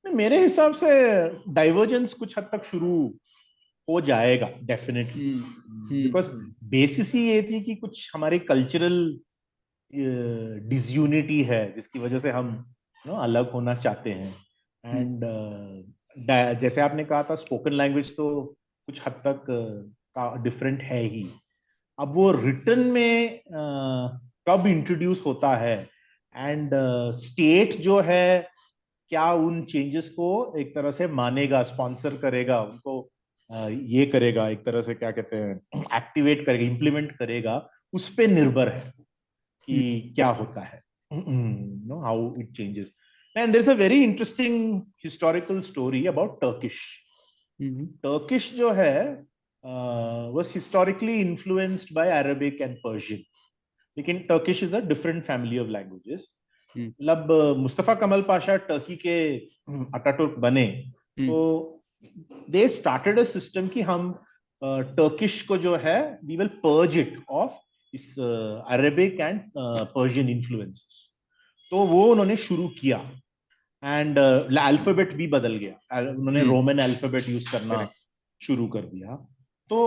मेरे हिसाब से डाइवर्जेंस कुछ हद तक शुरू हो जाएगा डेफिनेटली, बिकॉज बेसिस ही ये थी कि कुछ हमारे कल्चरल डिसयूनिटी है जिसकी वजह से हम अलग होना चाहते हैं। एंड जैसे आपने कहा था, स्पोकन लैंग्वेज तो कुछ हद तक डिफरेंट है ही। अब वो रिटन में कब इंट्रोड्यूस होता है, एंड स्टेट जो है क्या उन चेंजेस को एक तरह से मानेगा, स्पॉन्सर करेगा उनको, ये करेगा, एक तरह से क्या कहते हैं, एक्टिवेट करेगा, इम्प्लीमेंट करेगा, उस पे निर्भर है कि क्या होता है, know how it changes. And there is a very interesting historical story about Turkish. Turkish जो है was historically influenced by Arabic and Persian, लेकिन Turkish is a different family of languages. मतलब मुस्तफा कमल पाशा टर्की के अटातुर्क बने तो दे स्टार्टेड अ सिस्टम कि हम टर्किश को जो है we will purge it of इस अरेबिक एंड पर्शियन इन्फ्लुएंसेस। तो वो उन्होंने शुरू किया, एंड अल्फाबेट भी बदल गया, उन्होंने रोमन अल्फाबेट यूज करना शुरू कर दिया। तो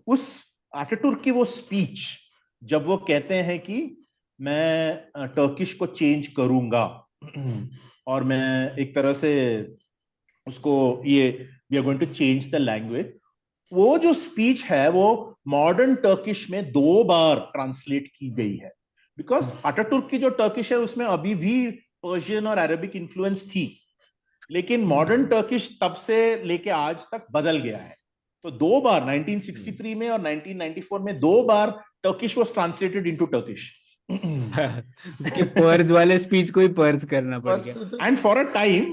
उस अटातुर्क की वो स्पीच जब वो कहते हैं कि मैं टर्किश को चेंज करूंगा और मैं एक तरह से उसको ये we are going to change the language, वो जो स्पीच है वो मॉडर्न टर्किश में 2 बार ट्रांसलेट की गई है। बिकॉज अटातुर्क की जो टर्किश है उसमें अभी भी पर्शियन और अरेबिक इन्फ्लुएंस थी, लेकिन मॉडर्न टर्किश तब से लेके आज तक बदल गया है। तो 2 बार 1963 में और 1994 में 2 बार Turkish was translated into Turkish.
उसके पर्ज वाले स्पीच को ही पर्ज करना पड़ गया।
And for a time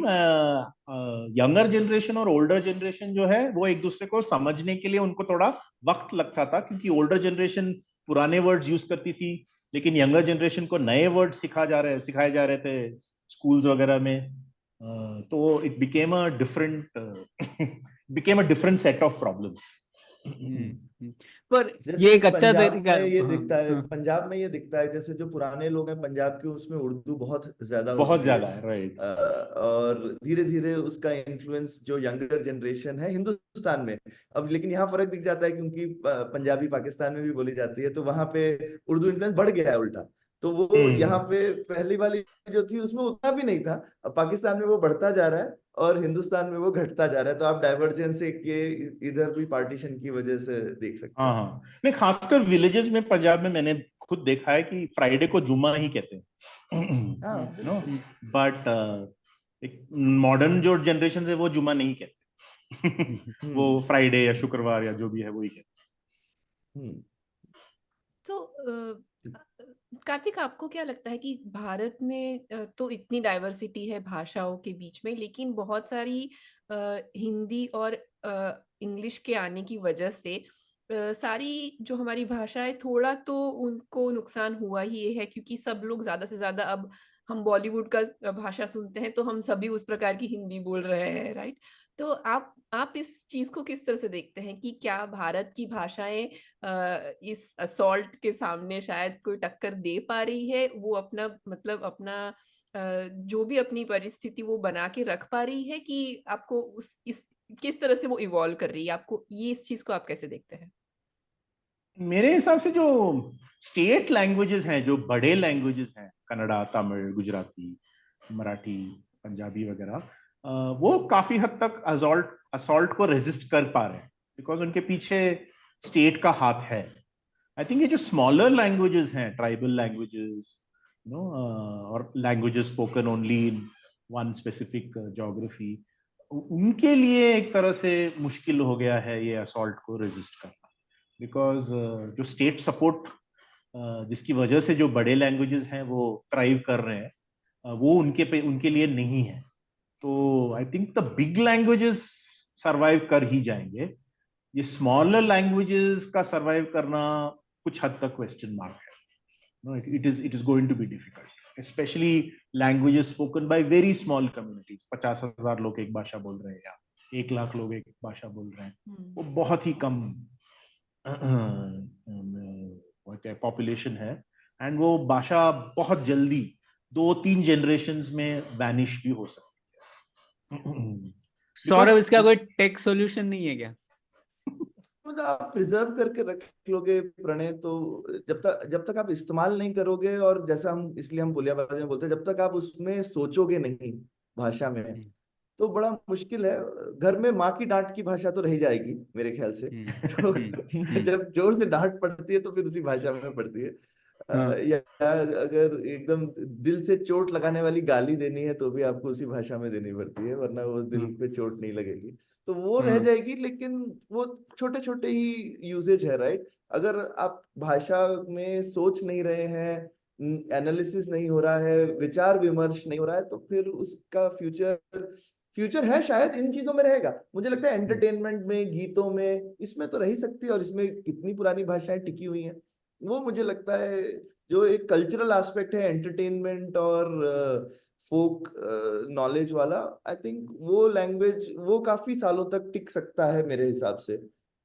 younger generation और ओल्डर जनरेशन जो है वो एक दूसरे को समझने के लिए उनको थोड़ा वक्त लगता था, क्योंकि ओल्डर जनरेशन पुराने वर्ड्स यूज करती थी, लेकिन यंगर जनरेशन को नए वर्ड सिखाए जा रहे थे स्कूल्स वगैरह में। तो it became a different set of problems.
पर
जैसे
ये एक अच्छा
पंजाब
तरीका।
में ये दिखता है, पंजाब में ये दिखता है, जैसे जो पुराने लोग हैं पंजाब के, उसमें उर्दू बहुत ज्यादा
बहुत
होती है।
ज्यादा है, राइट।
और धीरे धीरे उसका इन्फ्लुएंस जो यंगर जनरेशन है हिंदुस्तान में, अब लेकिन यहाँ फर्क दिख जाता है क्योंकि पंजाबी पाकिस्तान में भी बोली जाती है, तो वहां पे उर्दू इन्फ्लुएंस बढ़ गया है उल्टा। तो वो यहाँ पे पहली वाली जो थी उसमें उतना भी नहीं था, अब पाकिस्तान में वो बढ़ता जा रहा है और हिंदुस्तान में वो घटता जा रहा है। तो आप डाइवर्जेंस ये इधर भी पार्टीशन की वजह से देख सकते
हाँ
हैं।
हाँ, नहीं खासकर विलेजेस में पंजाब में मैंने खुद देखा है कि फ्राइडे को जुम्मा ही कहते हैं,
हाँ
नो, बट एक मॉडर्न जो जनरेशन है वो जुम्मा नहीं कहते वो फ्राइडे या शुक्रवार या जो भी है वही कहते।
तो कार्तिक, आपको क्या लगता है कि भारत में तो इतनी डाइवर्सिटी है भाषाओं के बीच में, लेकिन बहुत सारी हिंदी और इंग्लिश के आने की वजह से सारी जो हमारी भाषा है थोड़ा तो उनको नुकसान हुआ ही है, क्योंकि सब लोग ज्यादा से ज्यादा अब हम बॉलीवुड का भाषा सुनते हैं तो हम सभी उस प्रकार की हिंदी बोल रहे हैं, राइट? तो आप इस चीज को किस तरह से देखते हैं कि क्या भारत की भाषाएं इस असॉल्ट के सामने शायद कोई टक्कर दे पा रही है, वो अपना मतलब अपना जो भी अपनी परिस्थिति वो बना के रख पा रही है, कि आपको उस इस किस तरह से वो इवॉल्व कर रही है? आपको ये इस चीज को आप कैसे देखते हैं?
मेरे हिसाब से जो स्टेट लैंग्वेजेस हैं, जो बड़े लैंग्वेजेस हैं, कन्नड़ा, तमिल, गुजराती, मराठी, पंजाबी वगैरह, वो काफी हद तक असॉल्ट को रेजिस्ट कर पा रहे हैं, बिकॉज उनके पीछे स्टेट का हाथ है। आई थिंक ये जो स्मॉलर लैंग्वेजेस हैं, ट्राइबल लैंग्वेजेस, और languages spoken only in one specific geography, उनके लिए एक तरह से मुश्किल हो गया है ये असॉल्ट को रेजिस्ट करना, बिकॉज जो स्टेट सपोर्ट जिसकी वजह से जो बड़े लैंग्वेजेस हैं वो थ्राइव कर रहे हैं, वो उनके लिए नहीं है। तो I think the big languages survive कर ही जाएंगे, ये स्मॉलर लैंग्वेजेस का सरवाइव करना कुछ हद तक क्वेश्चन मार्क है। No, it is going to be difficult, especially languages spoken by very small communities. 50,000 लोग एक भाषा बोल रहे हैं या 1 लाख लोग एक भाषा बोल रहे हैं, वो बहुत ही कम पॉपुलेशन है, एंड वो भाषा बहुत जल्दी 2-3 जनरेशंस में वैनिश भी हो सकती है।
सौरभ,
Because
इसका कोई टेक सॉल्यूशन नहीं है क्या?
मतलब आप प्रिजर्व करके रख लोगे प्रणय, तो जब तक आप इस्तेमाल नहीं करोगे, और जैसा हम इसलिए हम पुलियाबाजी में बोलते हैं, जब तक आप उसमें सोचोगे नहीं भाषा में, तो बड़ा मुश्किल है। घर में माँ की डांट की भाषा तो रह जाएगी मेरे ख्याल से। तो जब जोर से डांट पड़ती है तो फिर उसी भाषा में पड़ती है। या अगर एकदम दिल से चोट लगाने वाली गाली देनी है तो भी आपको उसी भाषा में देनी पड़ती है, वरना वो दिल पे चोट नहीं लगेगी, तो वो रह जाएगी। लेकिन वो छोटे छोटे ही यूजेज है, राइट? अगर आप भाषा में सोच नहीं रहे हैं, एनालिसिस नहीं हो रहा है, विचार विमर्श नहीं हो रहा है, तो फिर उसका फ्यूचर है शायद इन चीजों में रहेगा। मुझे लगता है एंटरटेनमेंट में, गीतों में, इसमें तो रह सकती है। और इसमें कितनी पुरानी भाषाएं टिकी हुई हैं, वो मुझे लगता है जो एक कल्चरल एस्पेक्ट है एंटरटेनमेंट और फोक नॉलेज वाला, आई थिंक वो लैंग्वेज वो काफी सालों तक टिक सकता है मेरे हिसाब से।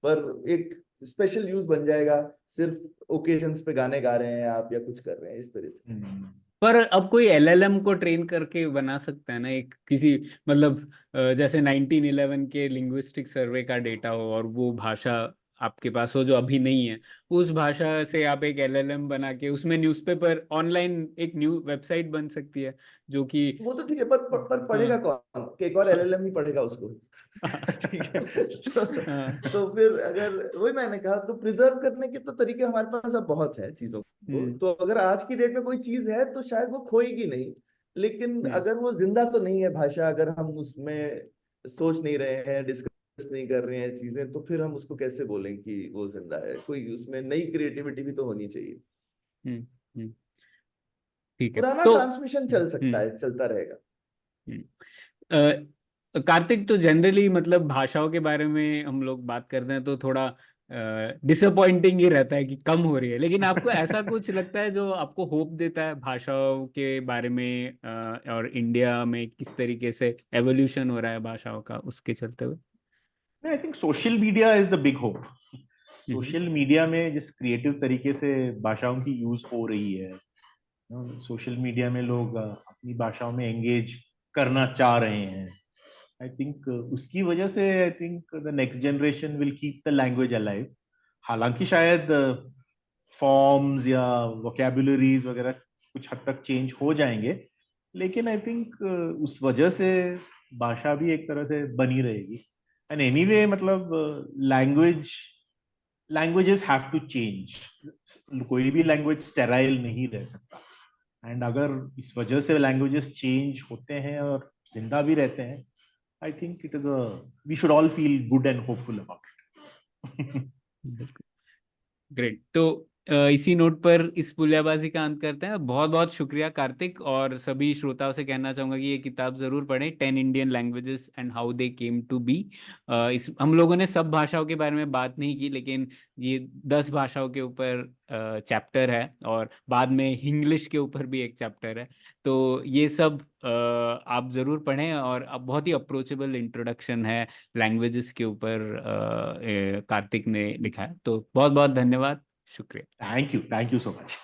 पर एक स्पेशल यूज बन जाएगा, सिर्फ ओकेजन्स पे गाने गा रहे हैं आप या कुछ कर रहे हैं इस तरह से।
पर अब कोई एलएलएम को ट्रेन करके बना सकता है ना, एक किसी मतलब जैसे 1911 के लिंग्विस्टिक सर्वे का डेटा हो और वो भाषा आपके पास हो जो अभी नहीं है, उस भाषा से आप एक एलएलएम बना के उसमें न्यूज़पेपर ऑनलाइन एक न्यू वेबसाइट बन सकती है जो कि
वो तो ठीक है, पर पढ़ेगा कौन? एक और एलएलएम ही पढ़ेगा उसको। ठीक है। तो फिर अगर वही मैंने कहा, तो प्रिजर्व करने के तो तरीके हमारे पास अब बहुत है चीजों को। तो अगर आज की डेट में कोई चीज है तो शायद वो खोएगी नहीं, लेकिन अगर वो जिंदा तो नहीं है भाषा, अगर हम उसमें सोच नहीं रहे हैं, डिस्कस नहीं कर रहे हैं चीजें, तो फिर हम उसको कैसे बोलें कि वो जिंदा है? कोई उसमें नई क्रिएटिविटी भी तो होनी चाहिए।
ठीक है,
पुराना
तो
ट्रांसमिशन चल सकता है, चलता रहेगा।
कार्तिक, तो जनरली मतलब भाषाओं के बारे में हम लोग बात करते हैं तो थोड़ा डिसअपॉइंटिंग ही रहता है कि कम हो रही है, लेकिन आपको ऐसा कुछ लगता है जो आपको होप देता है भाषाओं के बारे में, और इंडिया में किस तरीके से एवोल्यूशन हो रहा है भाषाओं का, उसके चलते हुए?
I think social media is the big hope. Social media में जिस क्रिएटिव तरीके से भाषाओं की यूज हो रही है, सोशल मीडिया में लोग अपनी भाषाओं में एंगेज करना चाह रहे हैं, आई थिंक उसकी वजह से I think the next generation will keep the language alive. हालांकि शायद फॉर्म्स या वोकैबुलरीज वगैरह कुछ हद तक चेंज हो जाएंगे, लेकिन आई थिंक उस वजह से भाषा भी एक तरह से बनी रहेगी। एंड एनीवे मतलब लैंग्वेजेस हैव टू चेंज। कोई भी लैंग्वेज स्टेराइल नहीं रह सकता। एंड अगर इस वजह से लैंग्वेजेस चेंज होते हैं और जिंदा भी रहते हैं, I think it is we should all feel good and hopeful about it.
Great. तो इसी नोट पर इस पुलियाबाजी का अंत करते हैं। बहुत बहुत शुक्रिया कार्तिक, और सभी श्रोताओं से कहना चाहूंगा कि ये किताब जरूर पढ़ें, 10 Indian languages and how they came to be. इस हम लोगों ने सब भाषाओं के बारे में बात नहीं की, लेकिन ये 10 भाषाओं के ऊपर चैप्टर है, और बाद में इंग्लिश के ऊपर भी एक चैप्टर है। तो ये सब आप जरूर पढ़ें, और अब बहुत ही अप्रोचेबल इंट्रोडक्शन है लैंग्वेजेस के ऊपर कार्तिक ने लिखा है। तो बहुत बहुत धन्यवाद, शुक्रिया।
Thank you so much.